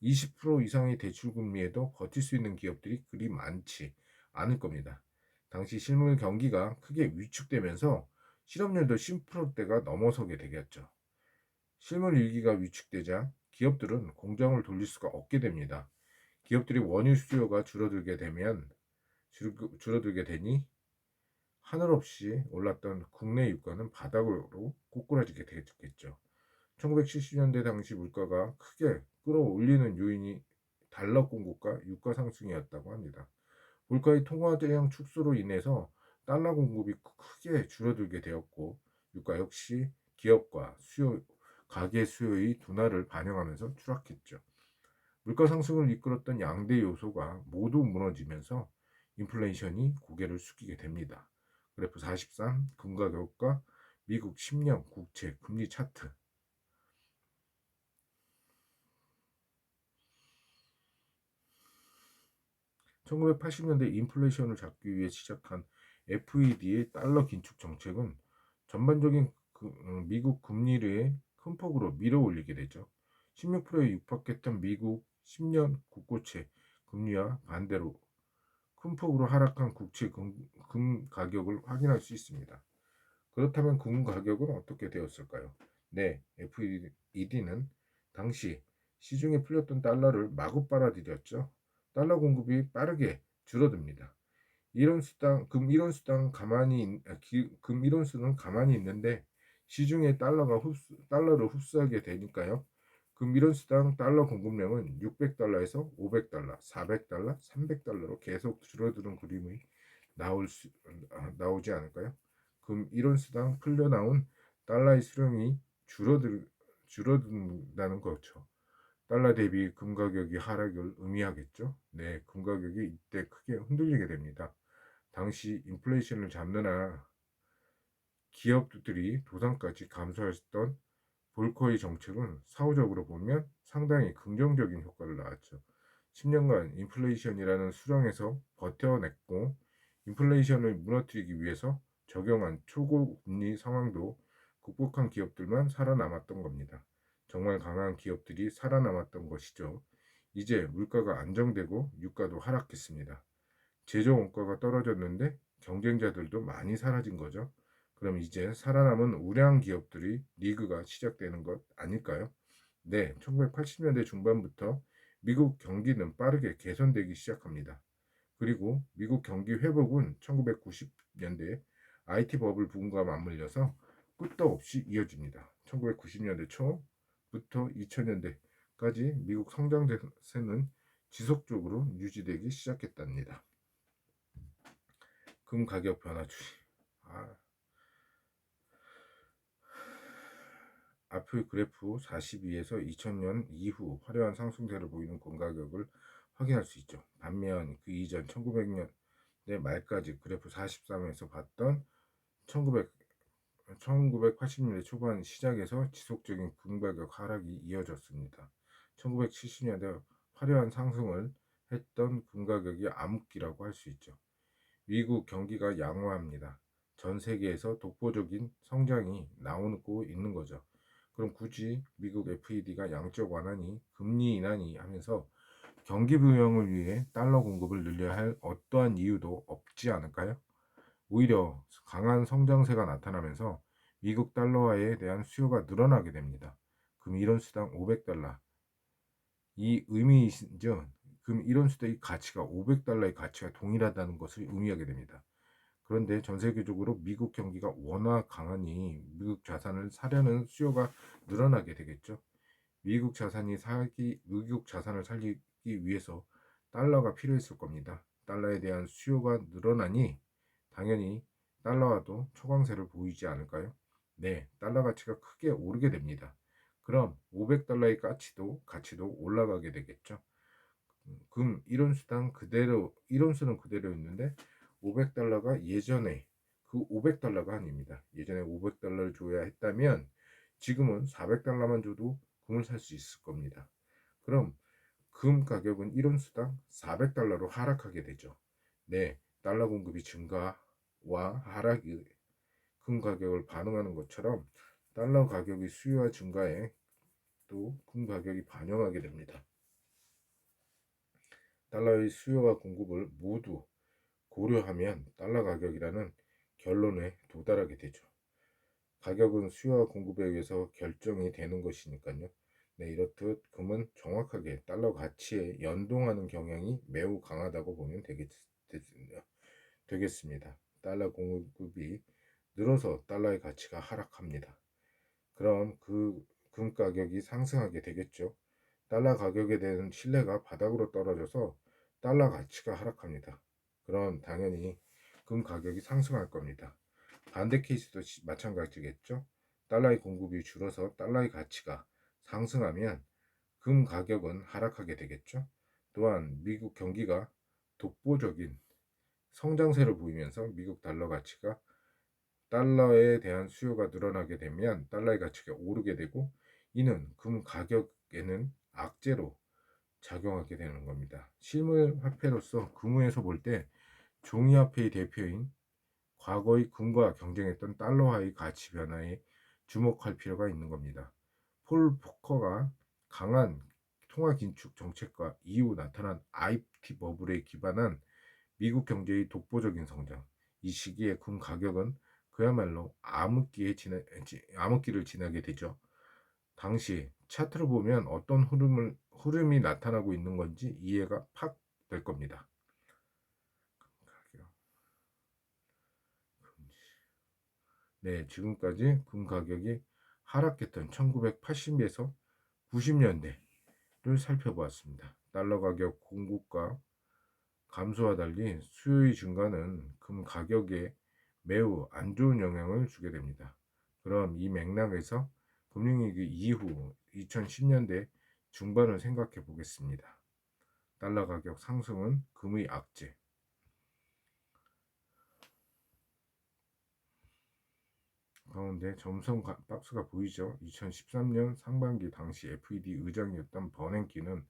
20% 이상의 대출금리에도 버틸 수 있는 기업들이 그리 많지 않을 겁니다. 당시 실물 경기가 크게 위축되면서 실업률도 10%대가 넘어서게 되겠죠. 실물 일기가 위축되자 기업들은 공장을 돌릴 수가 없게 됩니다. 기업들이 원유 수요가 줄어들게 되니 하늘없이 올랐던 국내 유가는 바닥으로 꼬꾸라지게 되겠죠. 1970년대 당시 물가가 크게 끌어올리는 요인이 달러 공급과 유가 상승이었다고 합니다. 물가의 통화 대량 축소로 인해서 달러 공급이 크게 줄어들게 되었고 유가 역시 가계 수요의 둔화를 반영하면서 추락했죠. 물가 상승을 이끌었던 양대 요소가 모두 무너지면서 인플레이션이 고개를 숙이게 됩니다. 그래프 43 금가격과 미국 10년 국채 금리 차트. 1980년대 인플레이션을 잡기 위해 시작한 FED의 달러 긴축 정책은 전반적인 미국 금리를 큰 폭으로 밀어올리게 되죠. 16%에 육박했던 미국 10년 국고채 금리와 반대로 큰 폭으로 하락한 국채 금 가격을 확인할 수 있습니다. 그렇다면 금 가격은 어떻게 되었을까요? 네, FED는 당시 시중에 풀렸던 달러를 마구 빨아들였죠. 달러 공급이 빠르게 줄어듭니다. 금 이론 수는 가만히 있는데 시중에 달러를 흡수하게 되니까요. 금 이론 수당 달러 공급량은 600달러에서 500달러, 400달러, 300달러로 계속 줄어드는 그림이 나오지 않을까요? 금 1온스당 풀려나온 달러의 수령이 줄어든다는 거죠. 달러 대비 금 가격이 하락을 의미하겠죠. 네, 금 가격이 이때 크게 흔들리게 됩니다. 당시 인플레이션을 잡느라 기업들이 도산까지 감소했던 볼커의 정책은 사후적으로 보면 상당히 긍정적인 효과를 낳았죠. 10년간 인플레이션이라는 수렁에서 버텨냈고, 인플레이션을 무너뜨리기 위해서 적용한 초고금리 상황도 극복한 기업들만 살아남았던 겁니다. 정말 강한 기업들이 살아남았던 것이죠. 이제 물가가 안정되고 유가도 하락했습니다. 제조 원가가 떨어졌는데 경쟁자들도 많이 사라진 거죠. 그럼 이제 살아남은 우량 기업들이 리그가 시작되는 것 아닐까요? 네, 1980년대 중반부터 미국 경기는 빠르게 개선되기 시작합니다. 그리고 미국 경기 회복은 1990년대 IT 버블 붐과 맞물려서 끝도 없이 이어집니다. 1990년대 초부터 2000년대까지 미국 성장세는 지속적으로 유지되기 시작했답니다. 금 가격 변화 추이. 앞의 그래프 42에서 2000년 이후 화려한 상승세를 보이는 금 가격을 확인할 수 있죠. 반면 그 이전 1900년대 말까지 그래프 43에서 봤던 1980년대 초반 시작에서 지속적인 금 가격 하락이 이어졌습니다. 1970년대 화려한 상승을 했던 금 가격이 암흑기라고 할 수 있죠. 미국 경기가 양호합니다. 전 세계에서 독보적인 성장이 나오고 있는 거죠. 그럼 굳이 미국 FED가 양적 완화니 금리 인하니 하면서 경기 부양을 위해 달러 공급을 늘려야 할 어떠한 이유도 없지 않을까요? 오히려 강한 성장세가 나타나면서 미국 달러화에 대한 수요가 늘어나게 됩니다. 금 1온수당 500달러. 이 의미이죠. 금 1온수당의 가치가 500달러의 가치가 동일하다는 것을 의미하게 됩니다. 그런데 전 세계적으로 미국 경기가 워낙 강하니 미국 자산을 사려는 수요가 늘어나게 되겠죠. 미국 자산을 살리기 위해서 달러가 필요했을 겁니다. 달러에 대한 수요가 늘어나니 당연히 달러와도 초강세를 보이지 않을까요? 네, 달러 가치가 크게 오르게 됩니다. 그럼 500달러의 가치도 올라가게 되겠죠. 금 1온수당 그대로 1온수는 그대로 있는데 500달러가 예전에 그 500달러가 아닙니다. 예전에 500달러를 줘야 했다면 지금은 400달러만 줘도 금을 살 수 있을 겁니다. 그럼 금 가격은 1온수당 400달러로 하락하게 되죠. 네, 달러 공급이 증가와 하락이 금 가격을 반응하는 것처럼 달러 가격의 수요와 증가에 또 금 가격이 반영하게 됩니다. 달러의 수요와 공급을 모두 고려하면 달러 가격이라는 결론에 도달하게 되죠. 가격은 수요와 공급에 의해서 결정이 되는 것이니까요. 네, 이렇듯 금은 정확하게 달러 가치에 연동하는 경향이 매우 강하다고 보면 되겠습니다. 달러 공급이 늘어서 달러의 가치가 하락합니다. 그럼 그 금 가격이 상승하게 되겠죠. 달러 가격에 대한 신뢰가 바닥으로 떨어져서 달러 가치가 하락합니다. 그럼 당연히 금 가격이 상승할 겁니다. 반대 케이스도 마찬가지겠죠. 달러의 공급이 줄어서 달러의 가치가 상승하면 금 가격은 하락하게 되겠죠. 또한 미국 경기가 독보적인 성장세를 보이면서 미국 달러 가치가 달러에 대한 수요가 늘어나게 되면 달러의 가치가 오르게 되고 이는 금 가격에는 악재로 작용하게 되는 겁니다. 실물 화폐로서 금후에서 볼 때 종이화폐의 대표인 과거의 금과 경쟁했던 달러화의 가치 변화에 주목할 필요가 있는 겁니다. 폴 포커가 강한 통화 긴축 정책과 이후 나타난 IT 버블에 기반한 미국 경제의 독보적인 성장. 이 시기에 금 가격은 그야말로 암흑기를 지나게 되죠. 당시 차트를 보면 어떤 흐름이 나타나고 있는 건지 이해가 팍 될 겁니다. 네, 지금까지 금 가격이 하락했던 1980에서 90년대를 살펴보았습니다. 달러 가격 공급과 감소와 달리 수요의 증가는 금 가격에 매우 안 좋은 영향을 주게 됩니다. 그럼 이 맥락에서 금융위기 이후 2010년대 중반을 생각해 보겠습니다. 달러 가격 상승은 금의 악재. 가운데 점선 박스가 보이죠? 2013년 상반기 당시 FED 의장이었던 버냉키는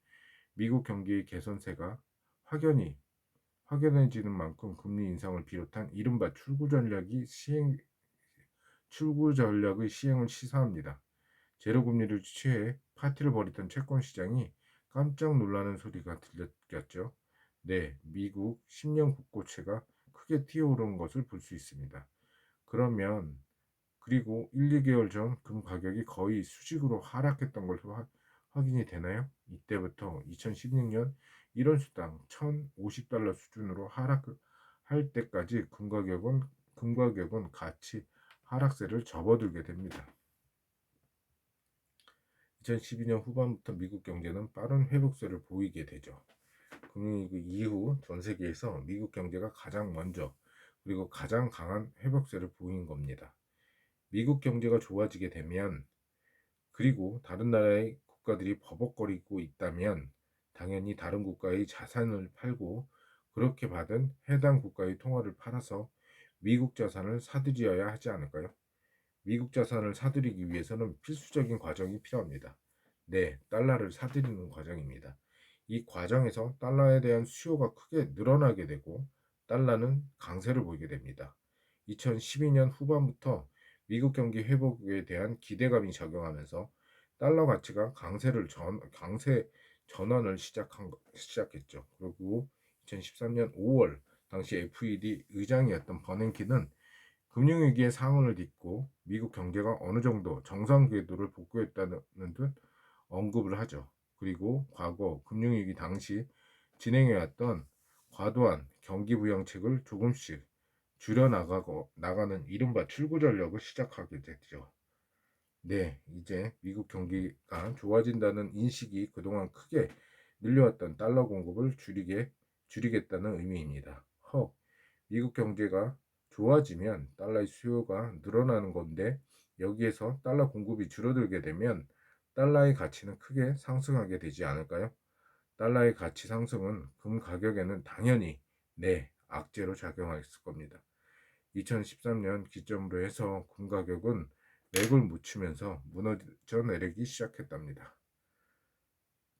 미국 경기의 개선세가 확연해지는 만큼 금리 인상을 비롯한 이른바 출구 전략의 시행을 시사합니다. 제로금리를 취해 파티를 벌이던 채권 시장이 깜짝 놀라는 소리가 들렸겠죠. 네, 미국 10년 국고채가 크게 튀어오른 것을 볼 수 있습니다. 그리고 1, 2개월 전 금 가격이 거의 수직으로 하락했던 것으로 확인이 되나요? 이때부터 2016년 1원 수당 1,050달러 수준으로 하락할 때까지 금 가격은 같이 하락세를 접어들게 됩니다. 2012년 후반부터 미국 경제는 빠른 회복세를 보이게 되죠. 금융위기 이후 전 세계에서 미국 경제가 가장 먼저 그리고 가장 강한 회복세를 보인 겁니다. 미국 경제가 좋아지게 되면 그리고 다른 나라의 국가들이 버벅거리고 있다면 당연히 다른 국가의 자산을 팔고 그렇게 받은 해당 국가의 통화를 팔아서 미국 자산을 사들여야 하지 않을까요? 미국 자산을 사들이기 위해서는 필수적인 과정이 필요합니다. 네, 달러를 사들이는 과정입니다. 이 과정에서 달러에 대한 수요가 크게 늘어나게 되고 달러는 강세를 보이게 됩니다. 2012년 후반부터 미국 경기 회복에 대한 기대감이 작용하면서 달러 가치가 강세 전환을 시작했죠. 그리고 2013년 5월 당시 FED 의장이었던 버냉키는 금융위기의 상흔을 딛고 미국 경제가 어느 정도 정상 궤도를 복구했다는 듯 언급을 하죠. 그리고 과거 금융위기 당시 진행해왔던 과도한 경기 부양책을 조금씩 나가는 이른바 출구 전략을 시작하게 됐죠. 네, 이제 미국 경기가 좋아진다는 인식이 그동안 크게 늘려왔던 달러 공급을 줄이겠다는 의미입니다. 미국 경제가 좋아지면 달러의 수요가 늘어나는 건데 여기에서 달러 공급이 줄어들게 되면 달러의 가치는 크게 상승하게 되지 않을까요? 달러의 가치 상승은 금 가격에는 당연히 악재로 작용했을 겁니다. 2013년 기점으로 해서 금 가격은 맥을 묻히면서 무너져 내리기 시작했답니다.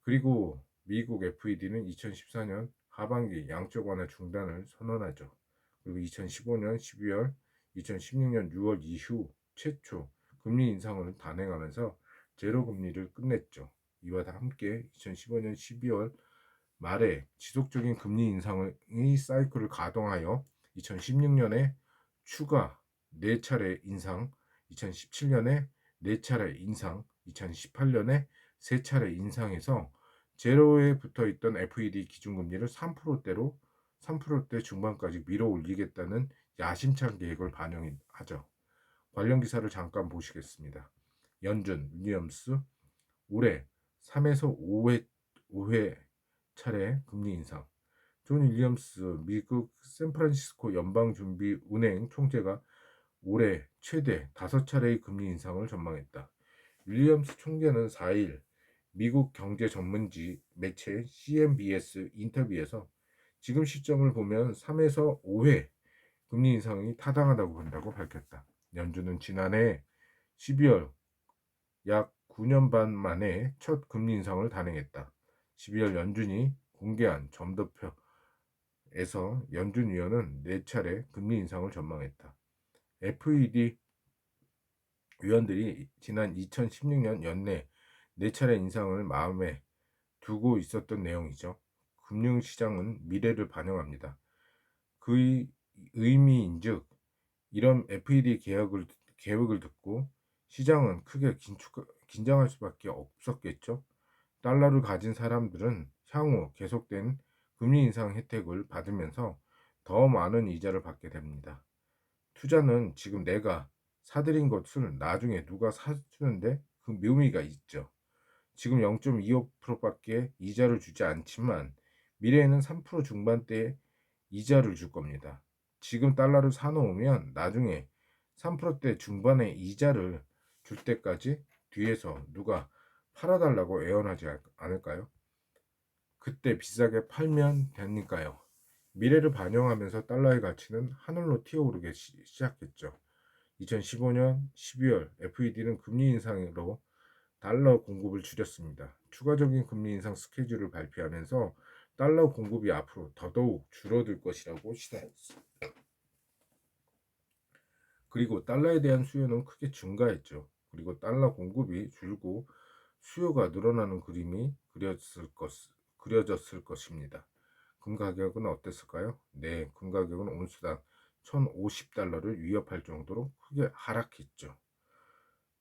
그리고 미국 FED는 2014년 하반기 양적 완화 중단을 선언하죠. 그리고 2015년 12월, 2016년 6월 이후 최초 금리 인상을 단행하면서 제로 금리를 끝냈죠. 이와 함께 2015년 12월 말에 지속적인 금리 인상의 사이클을 가동하여 2016년에 추가 4차례 인상, 2017년에 4차례 인상, 2018년에 3차례 인상해서 제로에 붙어있던 FED 기준금리를 3%대 중반까지 밀어 올리겠다는 야심찬 계획을 반영하죠. 관련 기사를 잠깐 보시겠습니다. 연준, 윌리엄스 올해 3에서 5회 차례 금리 인상. 존 윌리엄스 미국 샌프란시스코 연방준비은행 총재가 올해 최대 5차례의 금리 인상을 전망했다. 윌리엄스 총재는 4일 미국 경제 전문지 매체 CNBS 인터뷰에서 지금 시점을 보면 3에서 5회 금리 인상이 타당하다고 본다고 밝혔다. 연준은 지난해 12월 약 9년 반 만에 첫 금리 인상을 단행했다. 12월 연준이 공개한 점도표에서 연준 위원은 4차례 금리 인상을 전망했다. FED 위원들이 지난 2016년 연내 4차례 인상을 마음에 두고 있었던 내용이죠. 금융시장은 미래를 반영합니다. 그의 의미인즉 이런 FED 계획을 듣고 시장은 크게 긴장할 수밖에 없었겠죠. 달러를 가진 사람들은 향후 계속된 금리 인상 혜택을 받으면서 더 많은 이자를 받게 됩니다. 투자는 지금 내가 사들인 것을 나중에 누가 사주는데 그 묘미가 있죠. 지금 0.25%밖에 이자를 주지 않지만 미래에는 3% 중반대의 이자를 줄 겁니다. 지금 달러를 사놓으면 나중에 3%대 중반의 이자를 줄 때까지 뒤에서 누가 팔아달라고 애원하지 않을까요? 그때 비싸게 팔면 되니까요. 미래를 반영하면서 달러의 가치는 하늘로 튀어오르기 시작했죠. 2015년 12월 FED는 금리 인상으로 달러 공급을 줄였습니다. 추가적인 금리 인상 스케줄을 발표하면서 달러 공급이 앞으로 더더욱 줄어들 것이라고 시사했습니다. 그리고 달러에 대한 수요는 크게 증가했죠. 그리고 달러 공급이 줄고 수요가 늘어나는 그림이 그려졌을 것입니다. 금 가격은 어땠을까요? 네, 금 가격은 온수당 1050달러를 위협할 정도로 크게 하락했죠.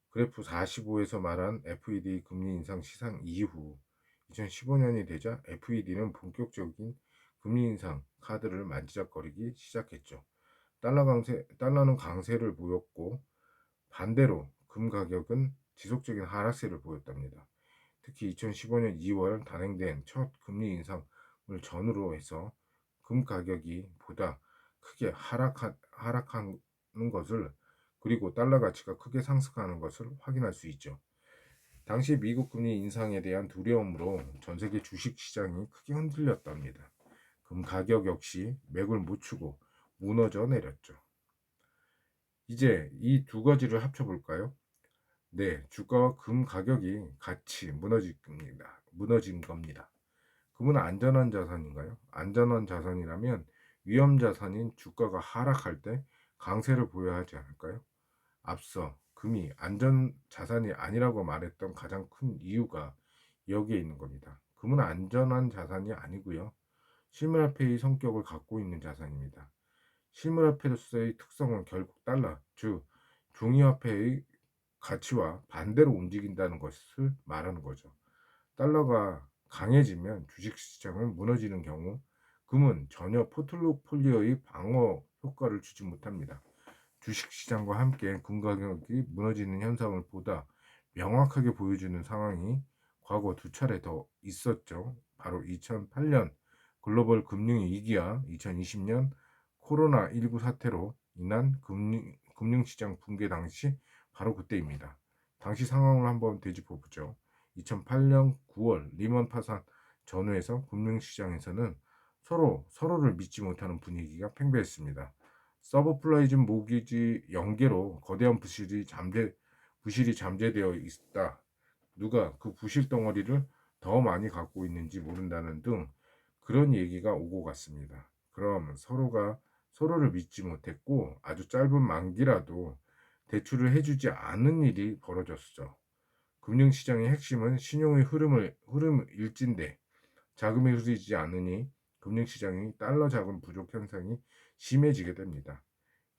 그래프 45에서 말한 FED 금리 인상 시상 이후 2015년이 되자 FED는 본격적인 금리 인상 카드를 만지작거리기 시작했죠. 달러는 강세를 보였고 반대로 금 가격은 지속적인 하락세를 보였답니다. 특히 2015년 2월 단행된 첫 금리 인상을 전후로 해서 금 가격이 보다 크게 하락하는 것을 그리고 달러 가치가 크게 상승하는 것을 확인할 수 있죠. 당시 미국 금리 인상에 대한 두려움으로 전 세계 주식 시장이 크게 흔들렸답니다. 금 가격 역시 맥을 못 추고 무너져 내렸죠. 이제 이 두 가지를 합쳐볼까요? 네, 주가와 금 가격이 같이 무너진 겁니다. 금은 안전한 자산인가요? 안전한 자산이라면 위험 자산인 주가가 하락할 때 강세를 보여야 하지 않을까요? 앞서 금이 안전 자산이 아니라고 말했던 가장 큰 이유가 여기에 있는 겁니다. 금은 안전한 자산이 아니고요. 실물화폐의 성격을 갖고 있는 자산입니다. 실물화폐로서의 특성은 결국 달러, 즉 종이화폐의 가치와 반대로 움직인다는 것을 말하는 거죠. 달러가 강해지면 주식시장은 무너지는 경우 금은 전혀 포트폴리오의 방어 효과를 주지 못합니다. 주식시장과 함께 금 가격이 무너지는 현상을 보다 명확하게 보여주는 상황이 과거 두 차례 더 있었죠. 바로 2008년 글로벌 금융위기와 2020년 코로나19 사태로 인한 금융시장 붕괴 당시 바로 그때입니다. 당시 상황을 한번 되짚어 보죠. 2008년 9월 리먼 파산 전후에서 금융시장에서는 서로를 믿지 못하는 분위기가 팽배했습니다. 서브프라이즘 모기지 연계로 거대한 부실이 잠재되어 있다. 누가 그 부실 덩어리를 더 많이 갖고 있는지 모른다는 등 그런 얘기가 오고 갔습니다. 그럼 서로가 서로를 믿지 못했고 아주 짧은 만기라도 대출을 해주지 않은 일이 벌어졌죠. 금융시장의 핵심은 신용의 흐름 일진데 자금이 흐르지 않으니 금융시장의 달러 자금 부족 현상이 심해지게 됩니다.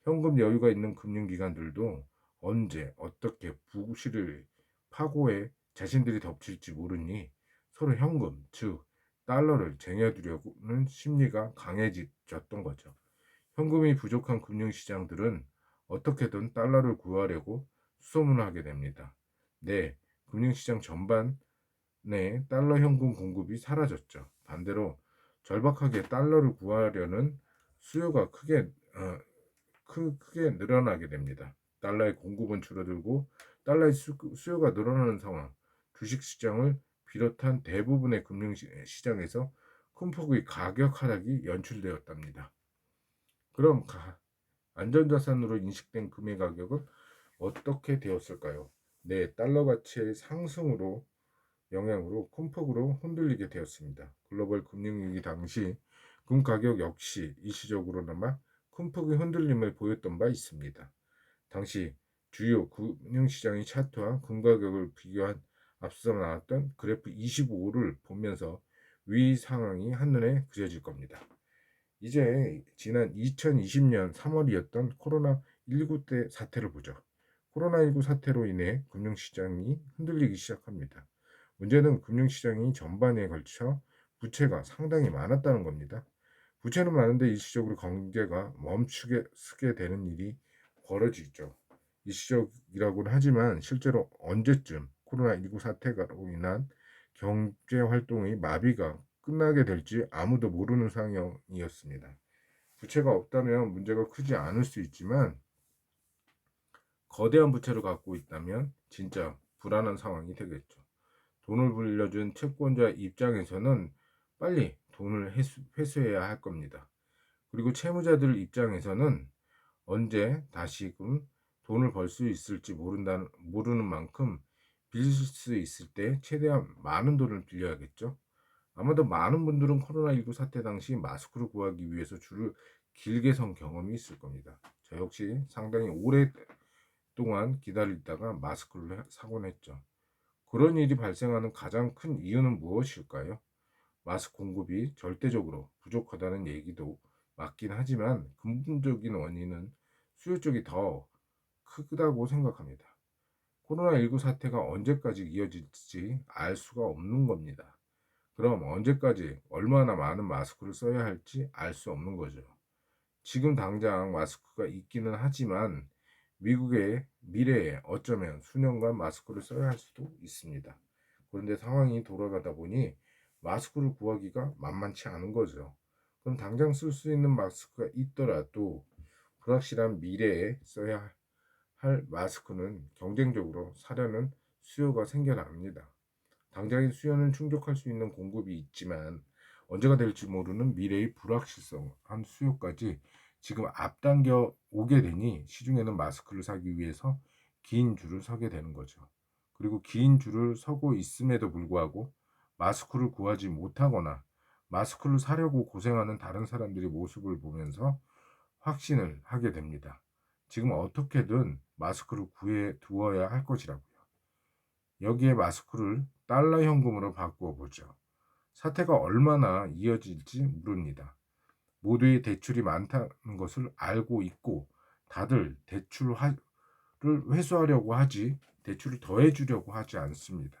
현금 여유가 있는 금융기관들도 언제 어떻게 부실을 파고해 자신들이 덮칠지 모르니 서로 현금, 즉 달러를 쟁여두려는 심리가 강해졌던 거죠. 현금이 부족한 금융시장들은 어떻게든 달러를 구하려고 수소문을 하게 됩니다. 네, 금융시장 전반에 달러 현금 공급이 사라졌죠. 반대로 절박하게 달러를 구하려는 수요가 크게 늘어나게 됩니다. 달러의 공급은 줄어들고 달러의 수요가 늘어나는 상황, 주식시장을 비롯한 대부분의 금융시장에서 큰 폭의 가격 하락이 연출되었답니다. 그럼 안전자산으로 인식된 금의 가격은 어떻게 되었을까요? 네, 달러 가치의 상승으로 영향으로 큰 폭으로 흔들리게 되었습니다. 글로벌 금융위기 당시 금 가격 역시 일시적으로나마 큰 폭의 흔들림을 보였던 바 있습니다. 당시 주요 금융시장의 차트와 금 가격을 비교한 앞서 나왔던 그래프 25를 보면서 위 상황이 한눈에 그려질 겁니다. 이제 지난 2020년 3월이었던 코로나19 때 사태를 보죠. 코로나19 사태로 인해 금융시장이 흔들리기 시작합니다. 문제는 금융시장이 전반에 걸쳐 부채가 상당히 많았다는 겁니다. 부채는 많은데 일시적으로 경제가 멈추게 되는 일이 벌어지죠. 일시적이라고는 하지만 실제로 언제쯤 코로나19 사태로 인한 경제 활동의 마비가 끝나게 될지 아무도 모르는 상황이었습니다. 부채가 없다면 문제가 크지 않을 수 있지만 거대한 부채를 갖고 있다면 진짜 불안한 상황이 되겠죠. 돈을 빌려준 채권자 입장에서는 빨리 돈을 회수해야 할 겁니다. 그리고 채무자들 입장에서는 언제 다시금 돈을 벌 수 있을지 모르는 만큼 빌릴 수 있을 때 최대한 많은 돈을 빌려야겠죠. 아마도 많은 분들은 코로나19 사태 당시 마스크를 구하기 위해서 줄을 길게 선 경험이 있을 겁니다. 저 역시 상당히 오랫동안 기다리다가 마스크를 사곤 했죠. 그런 일이 발생하는 가장 큰 이유는 무엇일까요? 마스크 공급이 절대적으로 부족하다는 얘기도 맞긴 하지만 근본적인 원인은 수요 쪽이 더 크다고 생각합니다. 코로나19 사태가 언제까지 이어질지 알 수가 없는 겁니다. 그럼 언제까지 얼마나 많은 마스크를 써야 할지 알 수 없는 거죠. 지금 당장 마스크가 있기는 하지만 미국의 미래에 어쩌면 수년간 마스크를 써야 할 수도 있습니다. 그런데 상황이 돌아가다 보니 마스크를 구하기가 만만치 않은 거죠. 그럼 당장 쓸 수 있는 마스크가 있더라도 불확실한 미래에 써야 할 마스크는 경쟁적으로 사려는 수요가 생겨납니다. 당장의 수요는 충족할 수 있는 공급이 있지만 언제가 될지 모르는 미래의 불확실성한 수요까지 지금 앞당겨 오게 되니 시중에는 마스크를 사기 위해서 긴 줄을 서게 되는 거죠. 그리고 긴 줄을 서고 있음에도 불구하고 마스크를 구하지 못하거나 마스크를 사려고 고생하는 다른 사람들의 모습을 보면서 확신을 하게 됩니다. 지금 어떻게든 마스크를 구해 두어야 할 것이라고요. 여기에 마스크를 달러 현금으로 바꾸어 보죠. 사태가 얼마나 이어질지 모릅니다. 모두의 대출이 많다는 것을 알고 있고 다들 대출을 회수하려고 하지 대출을 더해주려고 하지 않습니다.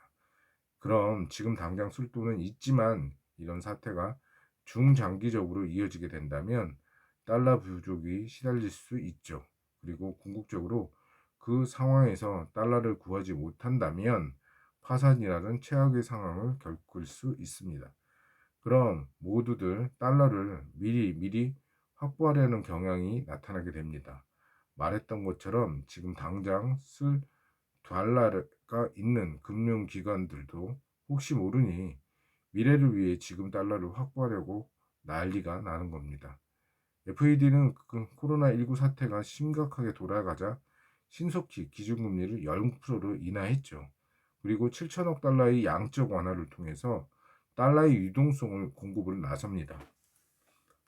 그럼 지금 당장 쓸 돈은 있지만 이런 사태가 중장기적으로 이어지게 된다면 달러 부족이 시달릴 수 있죠. 그리고 궁극적으로 그 상황에서 달러를 구하지 못한다면 파산이라는 최악의 상황을 겪을 수 있습니다. 그럼 모두들 달러를 미리 확보하려는 경향이 나타나게 됩니다. 말했던 것처럼 지금 당장 쓸 달러가 있는 금융기관들도 혹시 모르니 미래를 위해 지금 달러를 확보하려고 난리가 나는 겁니다. FED는 코로나19 사태가 심각하게 돌아가자 신속히 기준금리를 0%로 인하했죠. 그리고 7천억 달러의 양적 완화를 통해서 달러의 유동성을 공급을 나섭니다.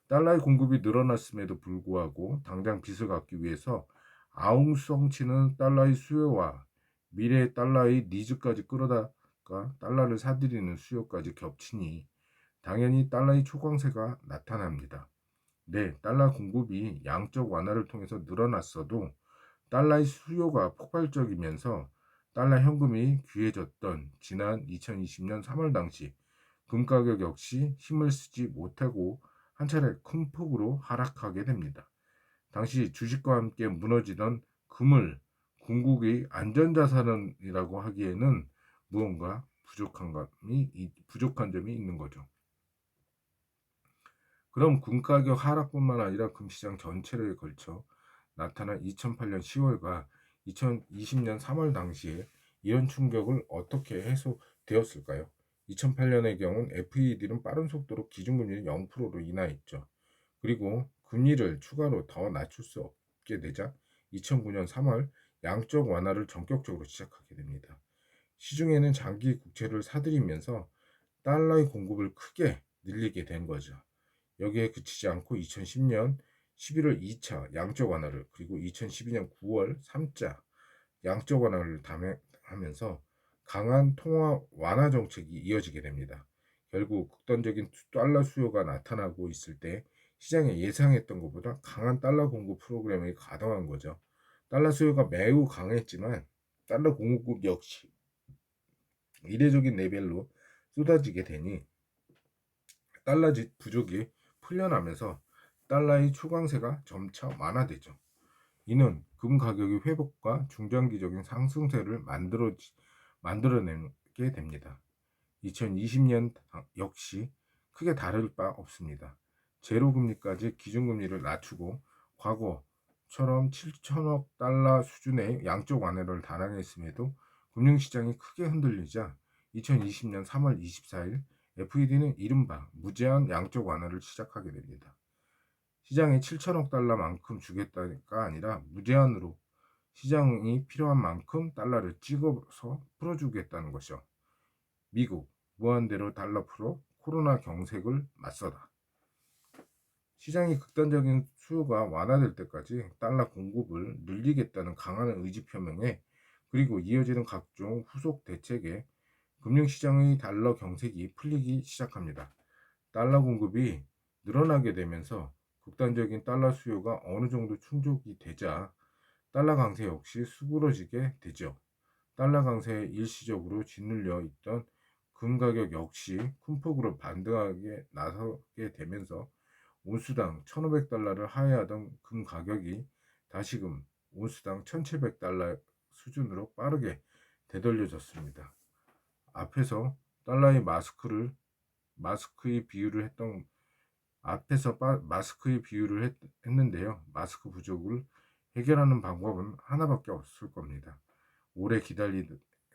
달러의 공급이 늘어났음에도 불구하고 당장 빚을 갚기 위해서 아웅성치는 달러의 수요와 미래의 달러의 니즈까지 끌어다가 달러를 사들이는 수요까지 겹치니 당연히 달러의 초강세가 나타납니다. 네, 달러 공급이 양적 완화를 통해서 늘어났어도 달러의 수요가 폭발적이면서 달러 현금이 귀해졌던 지난 2020년 3월 당시 금 가격 역시 힘을 쓰지 못하고 한 차례 큰 폭으로 하락하게 됩니다. 당시 주식과 함께 무너지던 금을 궁극의 안전자산이라고 하기에는 무언가 부족한 점이 있는 거죠. 그럼 금 가격 하락뿐만 아니라 금시장 전체를 걸쳐 나타난 2008년 10월과 2020년 3월 당시에 이런 충격을 어떻게 해소되었을까요? 2008년의 경우는 FED는 빠른 속도로 기준금리를 0%로 인하했죠. 그리고 금리를 추가로 더 낮출 수 없게 되자 2009년 3월 양적 완화를 전격적으로 시작하게 됩니다. 시중에는 장기 국채를 사들이면서 달러의 공급을 크게 늘리게 된 거죠. 여기에 그치지 않고 2010년 11월 2차 양적 완화를 그리고 2012년 9월 3차 양적 완화를 하면서 강한 통화 완화 정책이 이어지게 됩니다. 결국 극단적인 달러 수요가 나타나고 있을 때 시장에 예상했던 것보다 강한 달러 공급 프로그램이 가동한 거죠. 달러 수요가 매우 강했지만 달러 공급 역시 이례적인 레벨로 쏟아지게 되니 달러 부족이 풀려나면서 달러의 초강세가 점차 완화되죠. 이는 금 가격의 회복과 중장기적인 상승세를 만들어내게 됩니다. 2020년 역시 크게 다를 바 없습니다. 제로금리까지 기준금리를 낮추고 과거처럼 7천억 달러 수준의 양적 완화를 단행했음에도 금융시장이 크게 흔들리자 2020년 3월 24일 FED는 이른바 무제한 양적 완화를 시작하게 됩니다. 시장에 7천억 달러만큼 주겠다가 아니라 무제한으로 시장이 필요한 만큼 달러를 찍어서 풀어주겠다는 것이죠. 미국 무한대로 달러 풀어 코로나 경색을 맞서다. 시장이 극단적인 수요가 완화될 때까지 달러 공급을 늘리겠다는 강한 의지 표명에 그리고 이어지는 각종 후속 대책에 금융시장의 달러 경색이 풀리기 시작합니다. 달러 공급이 늘어나게 되면서 극단적인 달러 수요가 어느 정도 충족이 되자 달러 강세 역시 수그러지게 되죠. 달러 강세에 일시적으로 짓눌려 있던 금 가격 역시 큰 폭으로 반등하게 나서게 되면서 온수당 1,500달러를 하회하던 금 가격이 다시금 온수당 1,700달러 수준으로 빠르게 되돌려졌습니다. 앞에서 달러의 마스크의 비유를 했던 마스크의 비유를 했는데요. 마스크 부족을 해결하는 방법은 하나밖에 없을 겁니다. 오래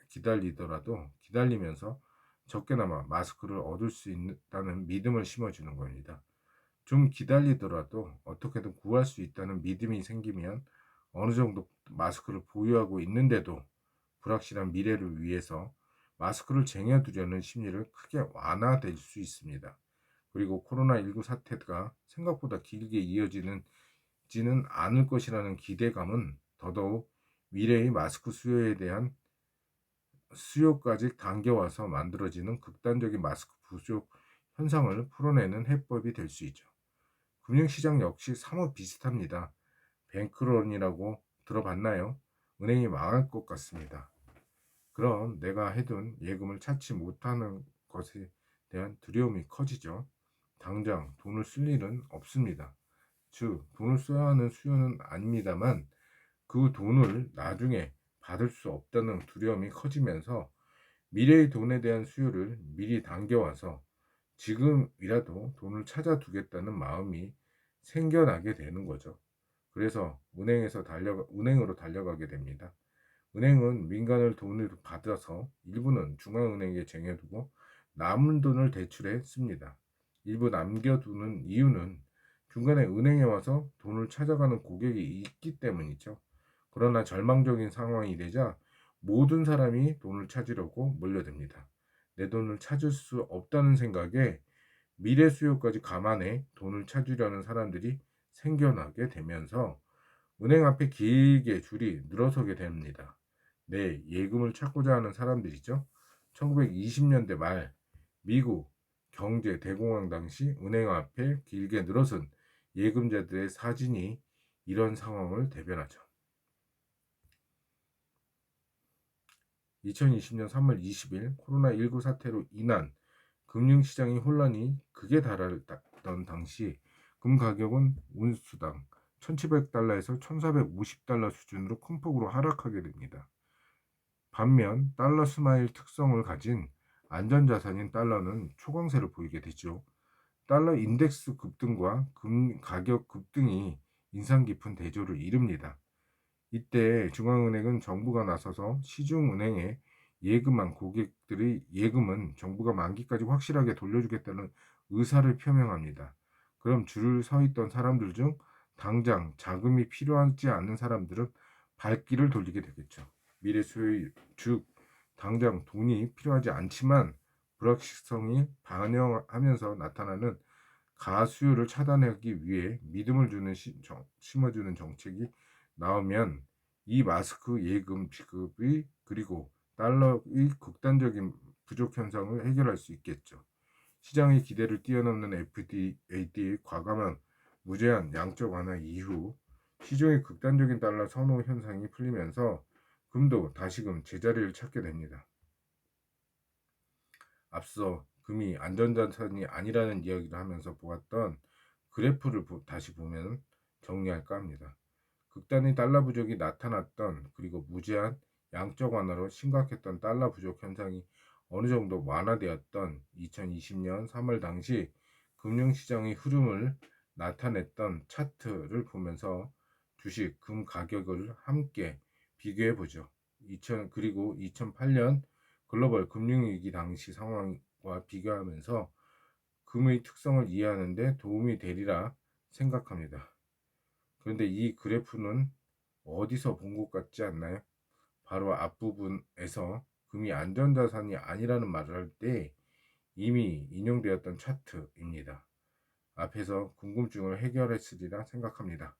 기다리더라도 기다리면서 적게나마 마스크를 얻을 수 있다는 믿음을 심어주는 겁니다. 좀 기다리더라도 어떻게든 구할 수 있다는 믿음이 생기면 어느 정도 마스크를 보유하고 있는데도 불확실한 미래를 위해서 마스크를 쟁여두려는 심리를 크게 완화될 수 있습니다. 그리고 코로나19 사태가 생각보다 길게 이어지지는 않을 것이라는 기대감은 더더욱 미래의 마스크 수요에 대한 수요까지 당겨와서 만들어지는 극단적인 마스크 부족 현상을 풀어내는 해법이 될 수 있죠. 금융시장 역시 사뭇 비슷합니다. 뱅크런이라고 들어봤나요? 은행이 망할 것 같습니다. 그럼 내가 해둔 예금을 찾지 못하는 것에 대한 두려움이 커지죠. 당장 돈을 쓸 일은 없습니다. 즉, 돈을 써야 하는 수요는 아닙니다만 그 돈을 나중에 받을 수 없다는 두려움이 커지면서 미래의 돈에 대한 수요를 미리 당겨와서 지금이라도 돈을 찾아두겠다는 마음이 생겨나게 되는 거죠. 그래서 은행으로 달려가게 됩니다. 은행은 민간을 돈을 받아서 일부는 중앙은행에 쟁여두고 남은 돈을 대출해 씁니다. 일부 남겨두는 이유는 중간에 은행에 와서 돈을 찾아가는 고객이 있기 때문이죠. 그러나 절망적인 상황이 되자 모든 사람이 돈을 찾으려고 몰려듭니다. 내 돈을 찾을 수 없다는 생각에 미래 수요까지 감안해 돈을 찾으려는 사람들이 생겨나게 되면서 은행 앞에 길게 줄이 늘어서게 됩니다. 네, 예금을 찾고자 하는 사람들이죠. 1920년대 말 미국 경제 대공황 당시 은행 앞에 길게 늘어선 예금자들의 사진이 이런 상황을 대변하죠. 2020년 3월 20일 코로나19 사태로 인한 금융시장의 혼란이 극에 달했던 당시 금 가격은 온수당 1,700달러에서 1,450달러 수준으로 큰 폭으로 하락하게 됩니다. 반면 달러 스마일 특성을 가진 안전자산인 달러는 초강세를 보이게 되죠. 달러 인덱스 급등과 금 가격 급등이 인상 깊은 대조를 이룹니다. 이때 중앙은행은 정부가 나서서 시중은행에 예금한 고객들의 예금은 정부가 만기까지 확실하게 돌려주겠다는 의사를 표명합니다. 그럼 줄을 서 있던 사람들 중 당장 자금이 필요하지 않은 사람들은 발길을 돌리게 되겠죠. 미래 수요일, 즉 당장 돈이 필요하지 않지만 불확실성이 반영하면서 나타나는 가수요를 차단하기 위해 믿음을 심어주는 정책이 나오면 이 마스크 예금 지급이 그리고 달러의 극단적인 부족 현상을 해결할 수 있겠죠. 시장의 기대를 뛰어넘는 FED의 과감한 무제한 양적 완화 이후 시중의 극단적인 달러 선호 현상이 풀리면서 금도 다시금 제자리를 찾게 됩니다. 앞서 금이 안전자산이 아니라는 이야기를 하면서 보았던 그래프를 다시 보면 정리할까 합니다. 극단의 달러 부족이 나타났던 그리고 무제한 양적 완화로 심각했던 달러 부족 현상이 어느 정도 완화되었던 2020년 3월 당시 금융시장의 흐름을 나타냈던 차트를 보면서 주식, 금 가격을 함께 비교해 보죠. 그리고 2008년 글로벌 금융위기 당시 상황과 비교하면서 금의 특성을 이해하는 데 도움이 되리라 생각합니다. 그런데 이 그래프는 어디서 본 것 같지 않나요? 바로 앞부분에서 금이 안전자산이 아니라는 말을 할 때 이미 인용되었던 차트입니다. 앞에서 궁금증을 해결했으리라 생각합니다.